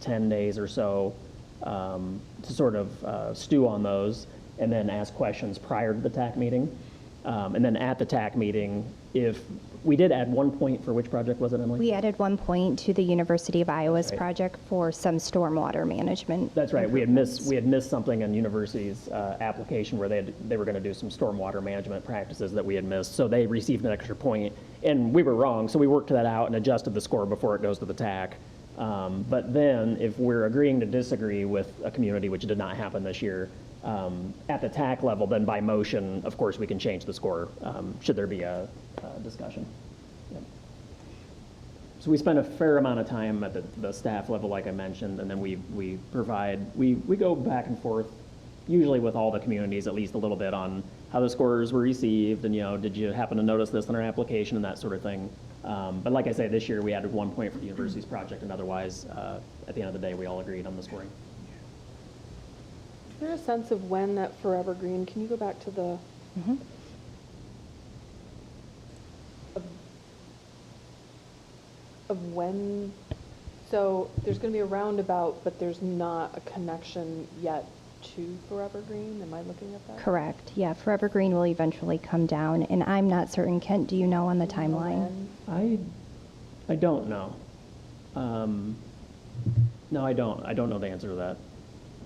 10 days or so to sort of stew on those, and then ask questions prior to the TAC meeting. And then at the TAC meeting, if we did add 1 point for which project was it, Emily? We added 1 point to the University of Iowa's Right. project for some stormwater management. That's right. We had missed something in university's application where they were going to do some stormwater management practices that we had missed. So they received an extra point, and we were wrong. So we worked that out and adjusted the score before it goes to the TAC. But then, if we're agreeing to disagree with a community, which did not happen this year, at the TAC level, then by motion, of course, we can change the score should there be a discussion. Yep. So we spend a fair amount of time at the staff level, like I mentioned, and then we go back and forth, usually with all the communities, at least a little bit on how the scores were received, and, did you happen to notice this in our application and that sort of thing. But like I say, this year we added 1 point for the university's project, and otherwise, at the end of the day, we all agreed on the scoring. Is there a sense of when that Forever Green, can you go back to the, of when, so there's going to be a roundabout, but there's not a connection yet to Forever Green? Am I looking at that? Correct. Yeah, Forever Green will eventually come down, and I'm not certain. Kent, do you know on the timeline? I don't know. No, I don't. I don't know the answer to that.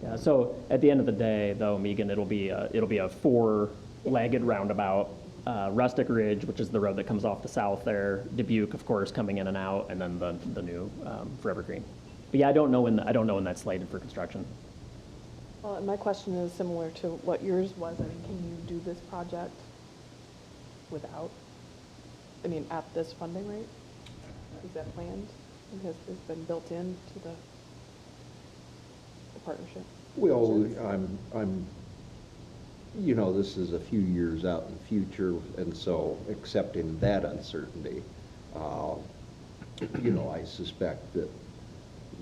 Yeah. So at the end of the day, though, Megan, it'll be a four-legged roundabout. Rustic Ridge, which is the road that comes off the south there. Dubuque, of course, coming in and out, and then the new Forever Green. But yeah, I don't know when that's slated for construction. Well, and my question is similar to what yours was. I mean, can you do this project without, at this funding rate? Is that planned? Has this been built into the partnership? Well, this is a few years out in the future, and so accepting that uncertainty, I suspect that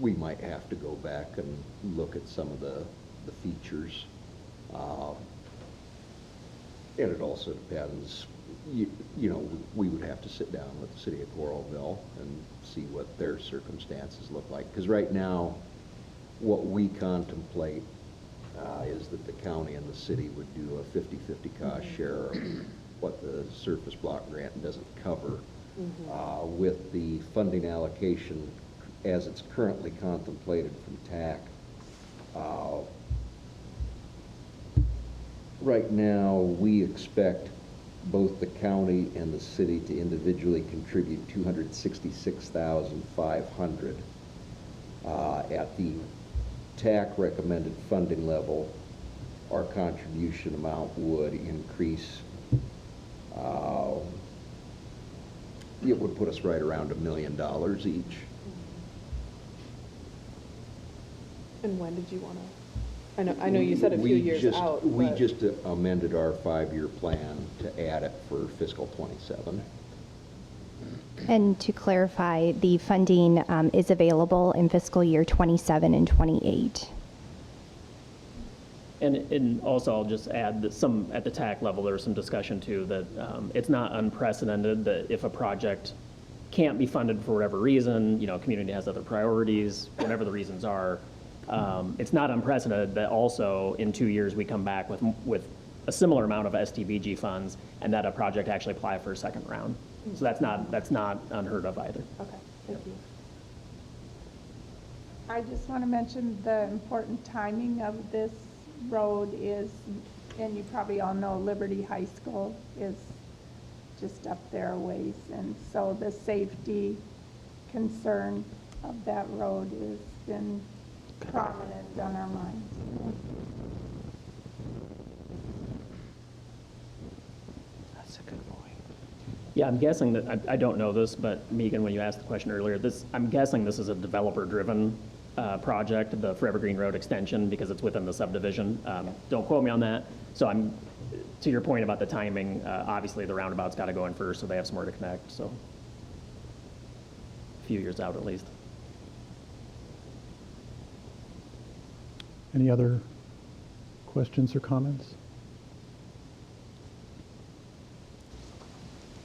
we might have to go back and look at some of the features. And it also depends, we would have to sit down with the city of Coralville and see what their circumstances look like. Because right now, what we contemplate is that the county and the city would do a 50-50 cost share of what the surface block grant doesn't cover. With the funding allocation as it's currently contemplated from TAC, right now, we expect both the county and the city to individually contribute $266,500. At the TAC recommended funding level, our contribution amount would increase. It would put us right around $1 million each. And when did you want to? I know you said a few years out. We just amended our 5-year plan to add it for fiscal '27. And to clarify, the funding is available in fiscal year '27 and '28. And also, I'll just add that at the TAC level, there was some discussion too, that it's not unprecedented that if a project can't be funded for whatever reason, community has other priorities, whatever the reasons are, it's not unprecedented that also in 2 years we come back with a similar amount of STBG funds and that a project actually apply for a second round. So that's not unheard of either. Okay, thank you. I just want to mention the important timing of this road is, and you probably all know Liberty High School is just up there a ways. And so the safety concern of that road has been prominent on our minds. That's a good point. Yeah, I'm guessing that, I don't know this, but Megan, when you asked the question earlier, I'm guessing this is a developer-driven project, the Forever Green Road extension, because it's within the subdivision. Don't quote me on that. So to your point about the timing, obviously the roundabout's got to go in first, so they have somewhere to connect, so a few years out at least. Any other questions or comments?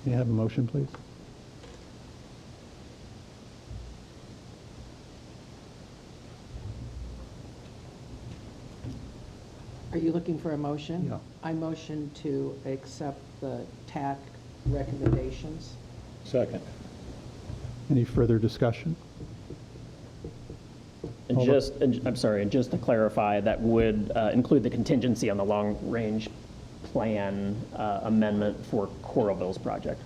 May I have a motion, please? Are you looking for a motion? Yeah. I motion to accept the TAC recommendations. Second. Any further discussion? And I'm sorry, and just to clarify, that would include the contingency on the long-range plan amendment for Coralville's project,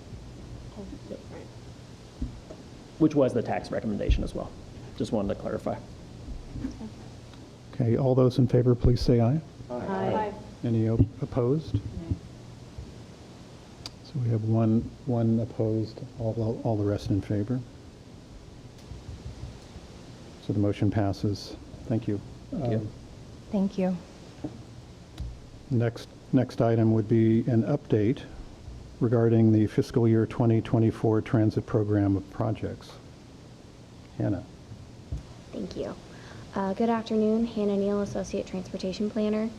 which was the tax recommendation as well. Just wanted to clarify. Okay, all those in favor, please say aye. Aye. Any opposed? So we have one opposed, all the rest in favor. So the motion passes. Thank you. Thank you. Next item would be an update regarding the fiscal year 2024 transit program of projects. Hannah. Thank you. Good afternoon, Hannah Neal, Associate Transportation Planner.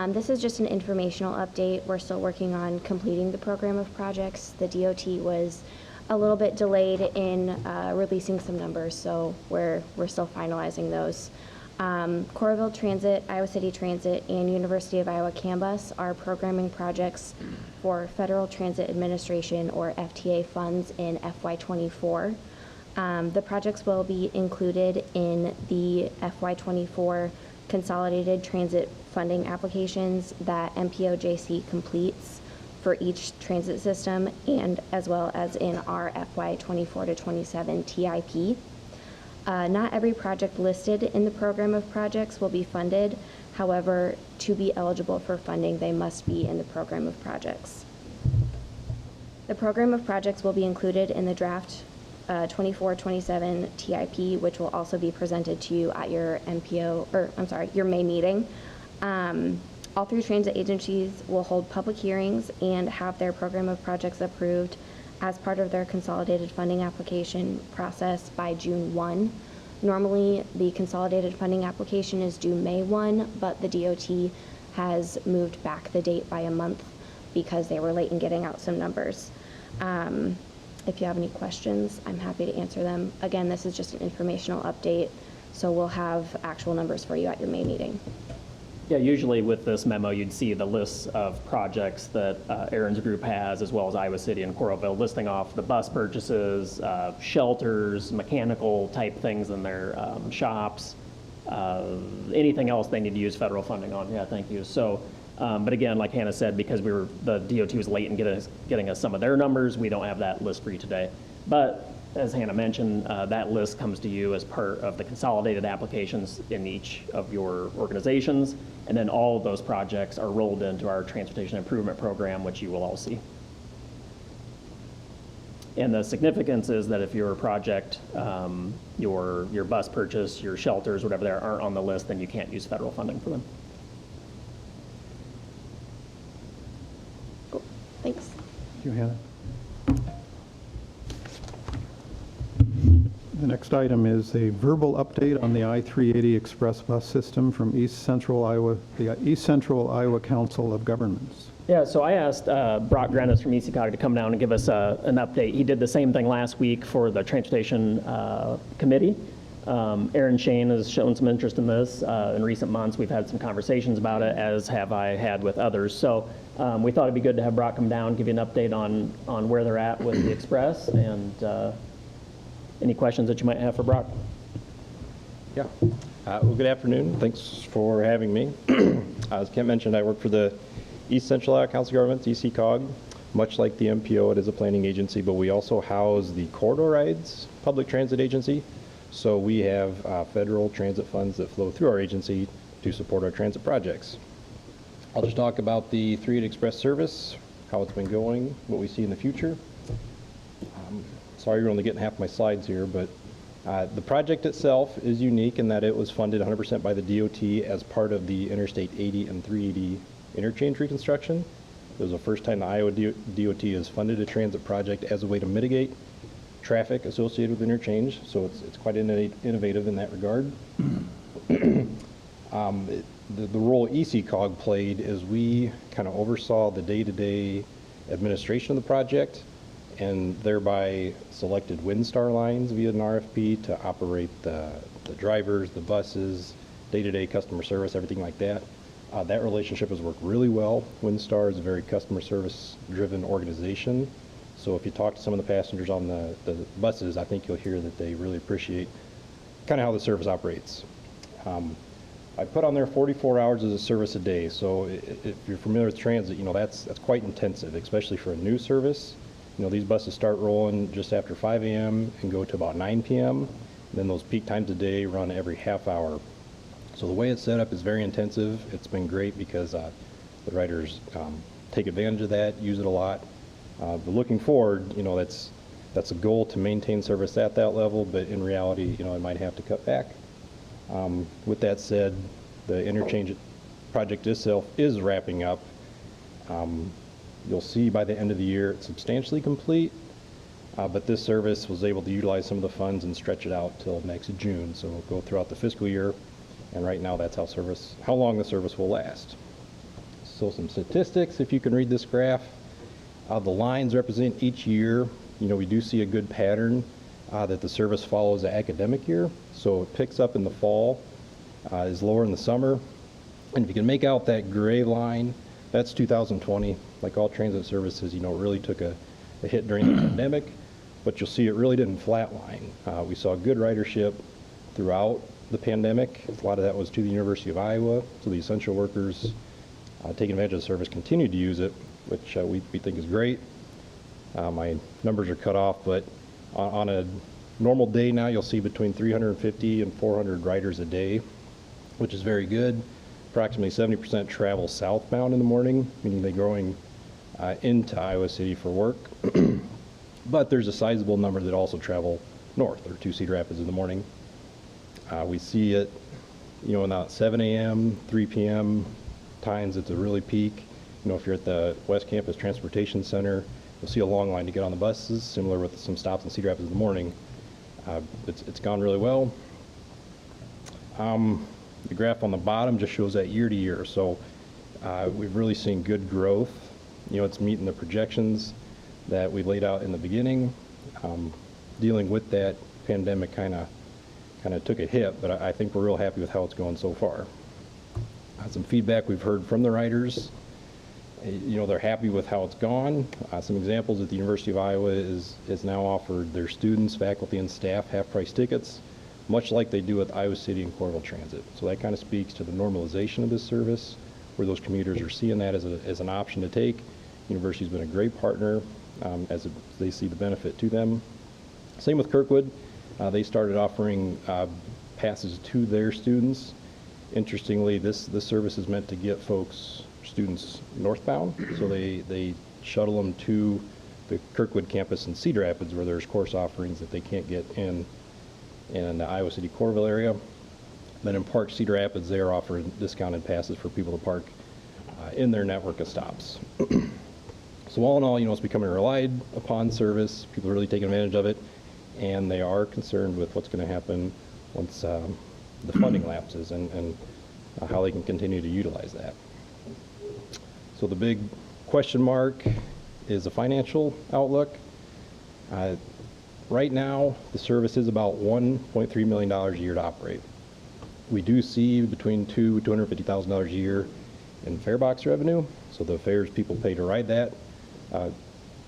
This is just an informational update. We're still working on completing the program of projects. The DOT was a little bit delayed in releasing some numbers, so we're still finalizing those. Coralville Transit, Iowa City Transit, and University of Iowa CAMBUS are programming projects for Federal Transit Administration, or FTA, funds in FY24. The projects will be included in the FY24 consolidated transit funding applications that MPOJC completes for each transit system, and as well as in our FY24 to 27 TIP. Not every project listed in the program of projects will be funded. However, to be eligible for funding, they must be in the program of projects. The program of projects will be included in the draft 24-27 TIP, which will also be presented to you at your your May meeting. All three transit agencies will hold public hearings and have their program of projects approved as part of their consolidated funding application process by June 1. Normally, the consolidated funding application is due May 1, but the DOT has moved back the date by a month because they were late in getting out some numbers. If you have any questions, I'm happy to answer them. Again, this is just an informational update, so we'll have actual numbers for you at your May meeting. Yeah, usually with this memo, you'd see the lists of projects that Aaron's group has, as well as Iowa City and Coralville, listing off the bus purchases, shelters, mechanical type things in their shops, anything else they need to use federal funding on. Yeah, thank you. So, but again, like Hannah said, because the DOT was late in getting us some of their numbers, we don't have that list for you today. But as Hannah mentioned, that list comes to you as part of the consolidated applications in each of your organizations, and then all of those projects are rolled into our transportation improvement program, which you will all see. And the significance is that if your project, your bus purchase, your shelters, whatever there aren't on the list, then you can't use federal funding for them. Cool. Thanks. Thank you, Hannah. The next item is a verbal update on the I-380 Express bus system from East Central Iowa, the East Central Iowa Council of Governments. Yeah, so I asked Brock Grennis from ECOG to come down and give us an update. He did the same thing last week for the Transportation Committee. Aaron Shane has shown some interest in this. In recent months, we've had some conversations about it, as have I had with others. So we thought it'd be good to have Brock come down, give you an update on where they're at with the Express, and any questions that you might have for Brock? Yeah. Well, good afternoon. Thanks for having me. As Kent mentioned, I work for the East Central Iowa Council of Governments, ECOG. Much like the MPO, it is a planning agency, but we also house the Corridor Rides Public Transit Agency. So we have federal transit funds that flow through our agency to support our transit projects. I'll just talk about the 380 Express service, how it's been going, what we see in the future. Sorry you're only getting half my slides here, but the project itself is unique in that it was funded 100% by the DOT as part of the Interstate 80 and 380 interchange reconstruction. It was the first time the Iowa DOT has funded a transit project as a way to mitigate traffic associated with interchange, so it's quite innovative in that regard. The role ECOG played is we kind of oversaw the day-to-day administration of the project and thereby selected WinStar lines via an RFP to operate the drivers, the buses, day-to-day customer service, everything like that. That relationship has worked really well. WinStar is a very customer service-driven organization. So if you talk to some of the passengers on the buses, I think you'll hear that they really appreciate kind of how the service operates. I put on there 44 hours as a service a day. So if you're familiar with transit, that's quite intensive, especially for a new service. These buses start rolling just after 5 a.m. and go to about 9 p.m. And then those peak times a day run every half hour. So the way it's set up is very intensive. It's been great because the riders take advantage of that, use it a lot. But looking forward, that's a goal to maintain service at that level, but in reality, it might have to cut back. With that said, the interchange project itself is wrapping up. You'll see by the end of the year it's substantially complete, but this service was able to utilize some of the funds and stretch it out till next June. So we'll go throughout the fiscal year, and right now that's how long the service will last. So some statistics, if you can read this graph. The lines represent each year. We do see a good pattern that the service follows the academic year. So it picks up in the fall, is lower in the summer. And if you can make out that gray line, that's 2020. Like all transit services, it really took a hit during the pandemic, but you'll see it really didn't flatline. We saw good ridership throughout the pandemic. A lot of that was to the University of Iowa, so the essential workers taking advantage of the service continued to use it, which we think is great. My numbers are cut off, but on a normal day now, you'll see between 350 and 400 riders a day, which is very good. Approximately 70% travel southbound in the morning, meaning they're going into Iowa City for work. But there's a sizable number that also travel north or to Cedar Rapids in the morning. We see it, about 7 a.m., 3 p.m. times. It's a really peak. If you're at the West Campus Transportation Center, you'll see a long line to get on the buses, similar with some stops in Cedar Rapids in the morning. It's gone really well. The graph on the bottom just shows that year to year. So we've really seen good growth. It's meeting the projections that we laid out in the beginning. Dealing with that pandemic kind of took a hit, but I think we're real happy with how it's going so far. Some feedback we've heard from the riders. They're happy with how it's gone. Some examples at the University of Iowa is now offered their students, faculty, and staff half-price tickets, much like they do with Iowa City and Coralville Transit. So that kind of speaks to the normalization of this service, where those commuters are seeing that as an option to take. University's been a great partner as they see the benefit to them. Same with Kirkwood. They started offering passes to their students. Interestingly, this service is meant to get students northbound, so they shuttle them to the Kirkwood campus in Cedar Rapids, where there's course offerings that they can't get in the Iowa City Coralville area. Then in Park Cedar Rapids, they are offering discounted passes for people to park in their network of stops. So all in all, it's becoming a relied upon service. People are really taking advantage of it, and they are concerned with what's going to happen once the funding lapses and how they can continue to utilize that. So the big question mark is the financial outlook. Right now, the service is about $1.3 million a year to operate. We do see between $250,000 a year in fare box revenue, so the fares people pay to ride that. So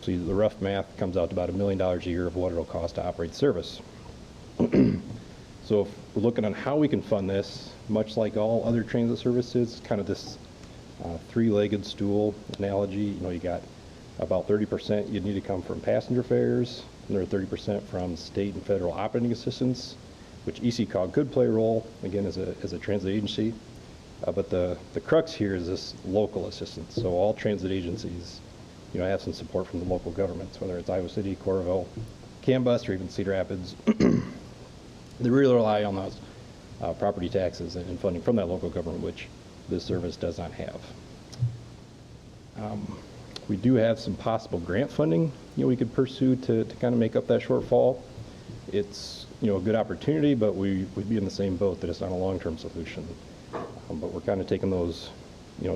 the rough math comes out to about $1 million a year of what it'll cost to operate the service. So if we're looking on how we can fund this, much like all other transit services, kind of this three-legged stool analogy. You got about 30% you'd need to come from passenger fares, another 30% from state and federal operating assistance, which ECOG could play a role, again, as a transit agency. But the crux here is this local assistance. So all transit agencies, have some support from the local governments, whether it's Iowa City, Coralville, CAMBUS, or even Cedar Rapids. They really rely on those property taxes and funding from that local government, which this service does not have. We do have some possible grant funding we could pursue to kind of make up that shortfall. It's a good opportunity, but we'd be in the same boat that it's not a long-term solution. But we're kind of taking those,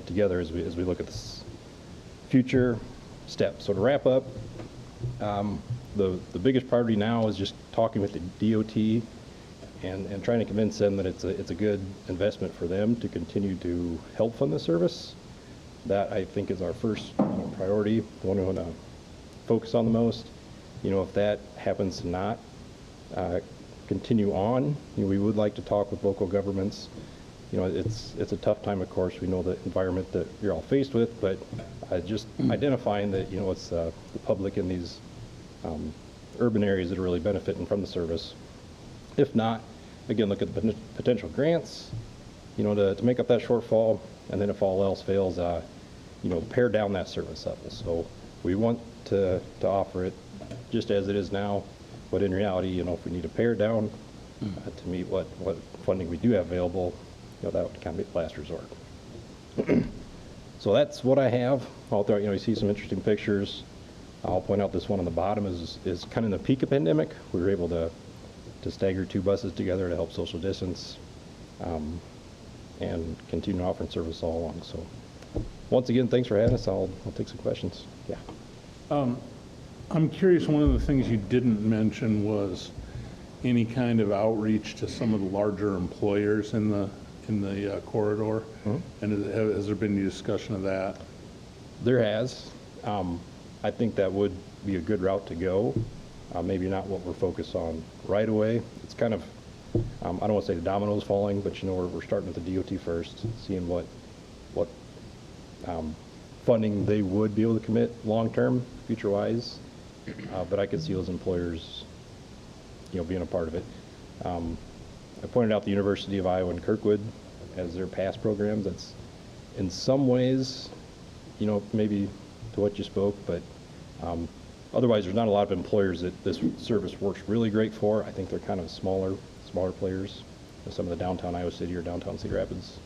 together as we look at this future steps. So to wrap up, the biggest priority now is just talking with the DOT and trying to convince them that it's a good investment for them to continue to help fund the service. That, I think, is our first priority, the one we want to focus on the most. If that happens to not continue on, we would like to talk with local governments. It's a tough time, of course. We know the environment that you're all faced with, but just identifying that, it's the public in these urban areas that are really benefiting from the service. If not, again, look at the potential grants, to make up that shortfall, and then if all else fails, pare down that service level. So we want to offer it just as it is now, but in reality, if we need to pare down to meet what funding we do have available, that would kind of be the last resort. So that's what I have. I'll throw, you see some interesting pictures. I'll point out this one on the bottom is kind of in the peak of pandemic. We were able to stagger 2 buses together to help social distance and continue offering service all along. So once again, thanks for having us. I'll take some questions. Yeah. I'm curious, one of the things you didn't mention was any kind of outreach to some of the larger employers in the corridor. And has there been any discussion of that? There has. I think that would be a good route to go. Maybe not what we're focused on right away. It's kind of, I don't want to say the dominoes falling, but we're starting with the DOT first, seeing what funding they would be able to commit long-term, future-wise. But I could see those employers, being a part of it. I pointed out the University of Iowa and Kirkwood as their past programs. That's in some ways, maybe to what you spoke, but otherwise there's not a lot of employers that this service works really great for. I think they're kind of smaller players, some of the downtown Iowa City or downtown Cedar Rapids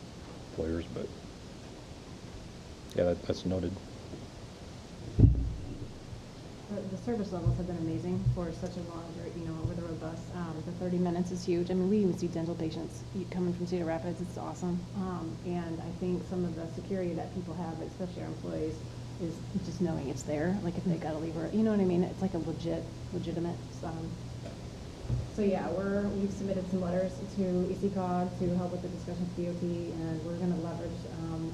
employers, but yeah, that's noted. The service levels have been amazing for such a long, over the road bus. The 30 minutes is huge. I mean, we even see dental patients coming from Cedar Rapids. It's awesome. And I think some of the security that people have, especially our employees, is just knowing it's there. Like if they got to leave, or you know what I mean? It's like a legitimate. So yeah, we've submitted some letters to ECCOG to help with the discussions with DOT, and we're going to leverage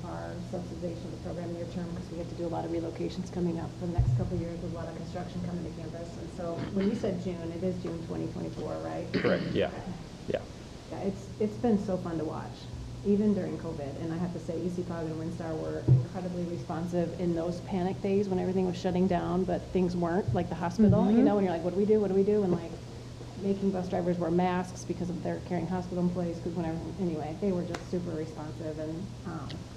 our subsidization of the program near term because we have to do a lot of relocations coming up for the next couple of years with a lot of construction coming to campus. And so when you said June, it is June 2024, right? Correct. Yeah. Okay. Yeah. It's been so fun to watch, even during COVID. And I have to say, ECCOG and WinStar were incredibly responsive in those panic days when everything was shutting down, but things weren't, like the hospital, when you're like, what do we do? What do we do? And like, making bus drivers wear masks because of their carrying hospital employees, because anyway, they were just super responsive, and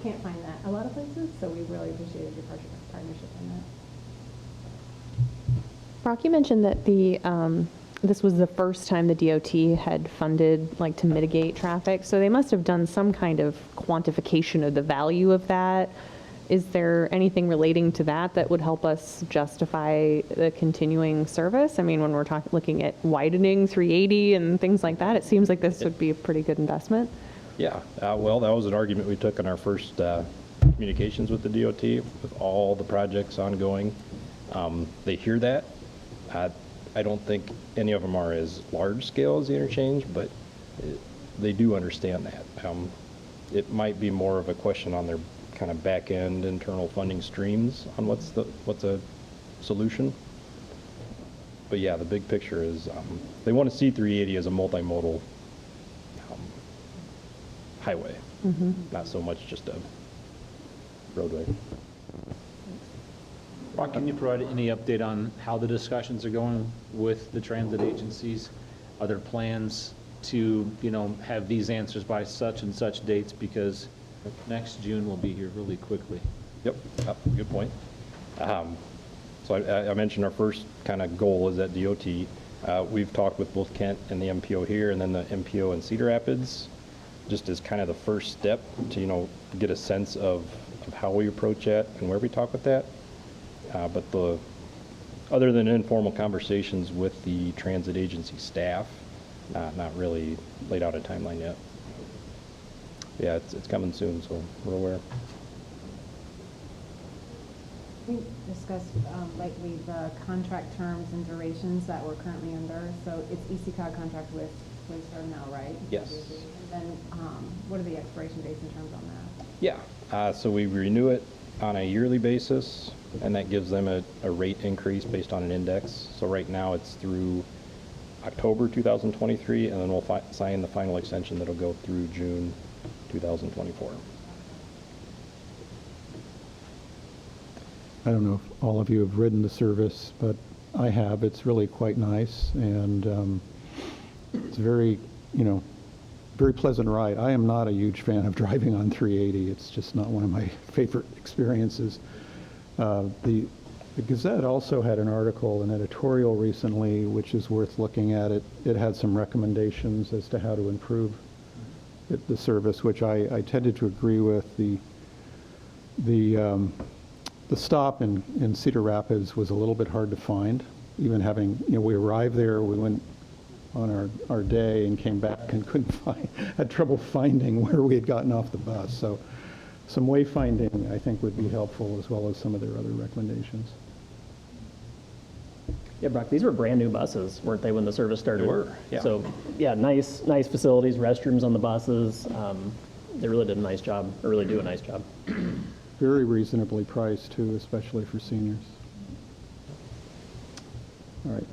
can't find that a lot of places, so we really appreciated your partnership on that. Brock, you mentioned that this was the first time the DOT had funded, like, to mitigate traffic, so they must have done some kind of quantification of the value of that. Is there anything relating to that would help us justify the continuing service? I mean, when we're looking at widening 380 and things like that, it seems like this would be a pretty good investment. Yeah, well, that was an argument we took in our first communications with the DOT, with all the projects ongoing. They hear that. I don't think any of them are as large scale as the interchange, but they do understand that. It might be more of a question on their kind of back-end internal funding streams on what's a solution. But yeah, the big picture is they want to see 380 as a multimodal highway, not so much just a roadway. Ron, can you provide any update on how the discussions are going with the transit agencies? Are there plans to, have these answers by such and such dates? Because next June will be here really quickly. Yep, good point. So I mentioned our first kind of goal is at DOT. We've talked with both Kent and the MPO here, and then the MPO in Cedar Rapids, just as kind of the first step to, get a sense of how we approach that and where we talk with that. But other than informal conversations with the transit agency staff, not really laid out a timeline yet. Yeah, it's coming soon, so we're aware. We discussed lately the contract terms and durations that we're currently under. So it's ECOG contract with Waystar now, right? Yes. And then what are the expiration dates and terms on that? Yeah, so we renew it on a yearly basis, and that gives them a rate increase based on an index. So right now, it's through October 2023, and then we'll sign the final extension that'll go through June 2024. I don't know if all of you have ridden the service, but I have. It's really quite nice, and it's very, very pleasant ride. I am not a huge fan of driving on 380. It's just not one of my favorite experiences. The Gazette also had an article, an editorial recently, which is worth looking at. It had some recommendations as to how to improve the service, which I tended to agree with. The stop in Cedar Rapids was a little bit hard to find. Even having, we arrived there, we went on our day and came back and had trouble finding where we had gotten off the bus. So some wayfinding, I think, would be helpful, as well as some of their other recommendations. Yeah, Brock, these were brand-new buses, weren't they, when the service started? They were, yeah. So, yeah, nice facilities, restrooms on the buses. They really did a nice job, or really do a nice job. Very reasonably priced, too, especially for seniors. All right.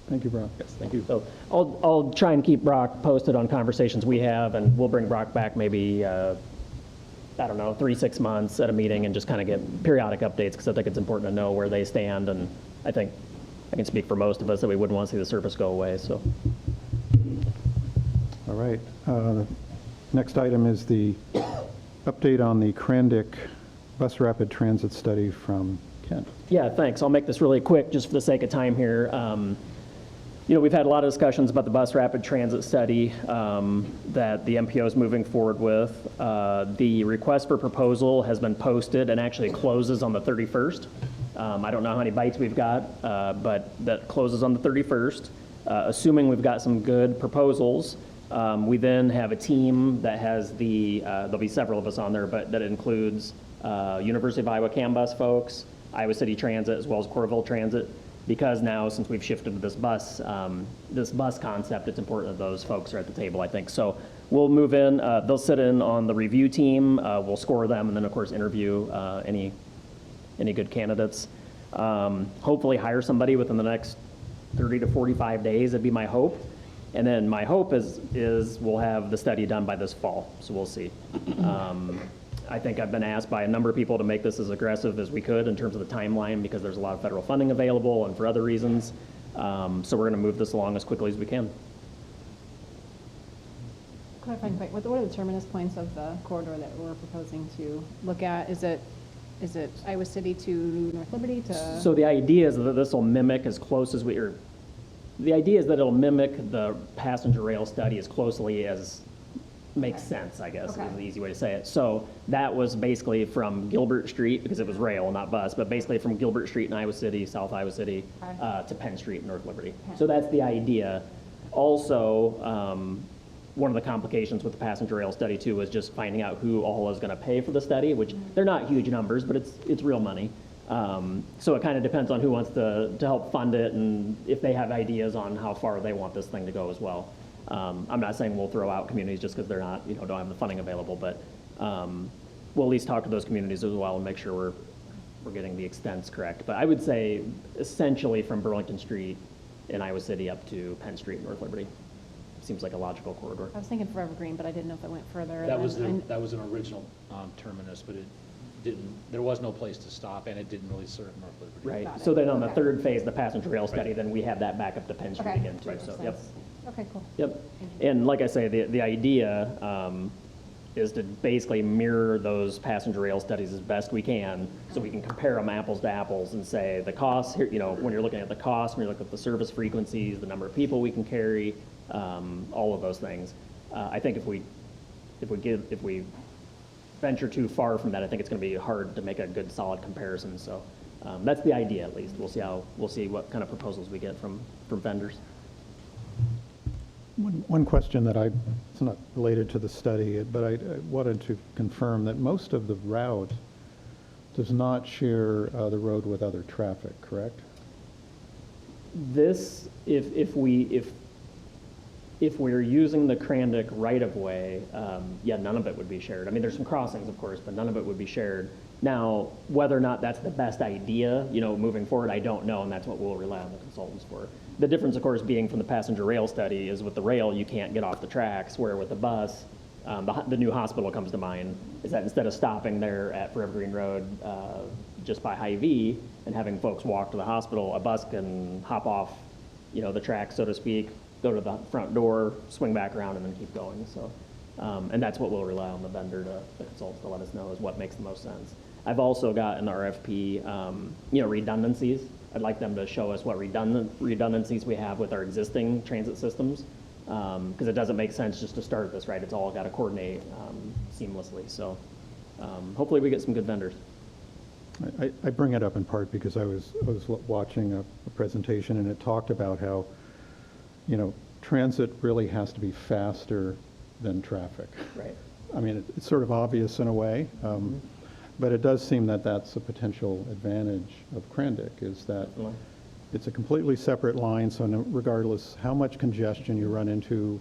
Thank you, Brock. Yes, thank you. So I'll try and keep Brock posted on conversations we have, and we'll bring Brock back maybe, 3-6 months at a meeting and just kind of get periodic updates, because I think it's important to know where they stand, and I think I can speak for most of us that we wouldn't want to see the service go away, so. All right. Next item is the update on the Crandick Bus Rapid Transit Study from Kent. Yeah, thanks. I'll make this really quick just for the sake of time here. We've had a lot of discussions about the bus rapid transit study that the MPO is moving forward with. The request for proposal has been posted and actually closes on the 31st. I don't know how many bites we've got, but that closes on the 31st. Assuming we've got some good proposals, we then have a team that has there'll be several of us on there, but that includes University of Iowa CAM bus folks, Iowa City Transit, as well as Coralville Transit. Because now, since we've shifted to this bus concept, it's important that those folks are at the table, I think. So we'll move in, they'll sit in on the review team, we'll score them, and then of course interview any good candidates. Hopefully hire somebody within the next 30 to 45 days, that'd be my hope. And then my hope is we'll have the study done by this fall, so we'll see. I think I've been asked by a number of people to make this as aggressive as we could in terms of the timeline, because there's a lot of federal funding available and for other reasons. So we're going to move this along as quickly as we can. Clarifying point, what are the terminus points of the corridor that we're proposing to look at? Is it Iowa City to North Liberty to? So the idea is that this will mimic as close as the idea is that it'll mimic the passenger rail study as closely as makes sense, I guess, is the easy way to say it. So that was basically from Gilbert Street, because it was rail, not bus, but basically from Gilbert Street in Iowa City, South Iowa City, to Penn Street in North Liberty. So that's the idea. Also, one of the complications with the passenger rail study too was just finding out who all is going to pay for the study, which they're not huge numbers, but it's real money. So it kind of depends on who wants to help fund it, and if they have ideas on how far they want this thing to go as well. I'm not saying we'll throw out communities just because they're not, don't have the funding available, but we'll at least talk to those communities as well and make sure we're getting the extents correct. But I would say essentially from Burlington Street in Iowa City up to Penn Street in North Liberty. Seems like a logical corridor. I was thinking Forever Green, but I didn't know if it went further. That was an original terminus, but there was no place to stop, and it didn't really serve North Liberty. Right. So then on the third phase, the passenger rail study, then we have that back up to Penn Street again too. So, yep. Okay, cool. Yep. And like I say, the idea is to basically mirror those passenger rail studies as best we can, so we can compare them apples to apples and say the costs here, when you're looking at the cost, when you're looking at the service frequencies, the number of people we can carry, all of those things. I think if we venture too far from that, I think it's going to be hard to make a good solid comparison. So that's the idea, at least. We'll see what kind of proposals we get from vendors. One question that it's not related to the study, but I wanted to confirm that most of the route does not share the road with other traffic, correct? This, if we're using the Krandick right-of-way, yeah, none of it would be shared. I mean, there's some crossings, of course, but none of it would be shared. Now, whether or not that's the best idea, moving forward, I don't know, and that's what we'll rely on the consultants for. The difference, of course, being from the passenger rail study is with the rail, you can't get off the tracks, where with the bus, the new hospital comes to mind, is that instead of stopping there at Forever Green Road just by Hy-Vee and having folks walk to the hospital, a bus can hop off, the track, so to speak, go to the front door, swing back around, and then keep going. So, and that's what we'll rely on the vendor, the consultants, to let us know is what makes the most sense. I've also got in the RFP, redundancies. I'd like them to show us what redundancies we have with our existing transit systems, because it doesn't make sense just to start this, right? It's all got to coordinate seamlessly. So hopefully we get some good vendors. I bring it up in part because I was watching a presentation, and it talked about how, transit really has to be faster than traffic. Right. I mean, it's sort of obvious in a way, but it does seem that that's a potential advantage of Krandick, is that it's a completely separate line, so regardless how much congestion you run into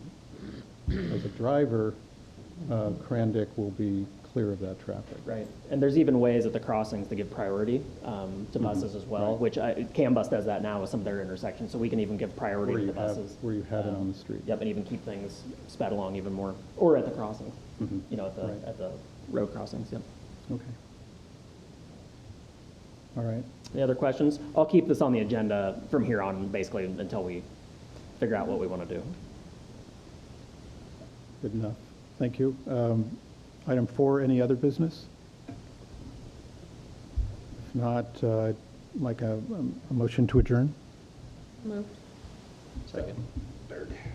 as a driver, Krandick will be clear of that traffic. Right, and there's even ways at the crossings to give priority to buses as well, which CAMBUS does that now with some of their intersections, so we can even give priority to the buses. Where you have it on the street. Yep, and even keep things sped along even more, or at the crossings, at the road crossings, yep. Okay. All right. Any other questions? I'll keep this on the agenda from here on, basically, until we figure out what we want to do. Good enough. Thank you. Item 4, any other business? If not, I'd like a motion to adjourn. Moved. Second.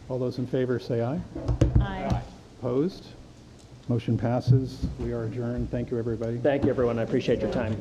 All those in favor say aye. Aye. Opposed? Motion passes. We are adjourned. Thank you, everybody. Thank you, everyone. I appreciate your time.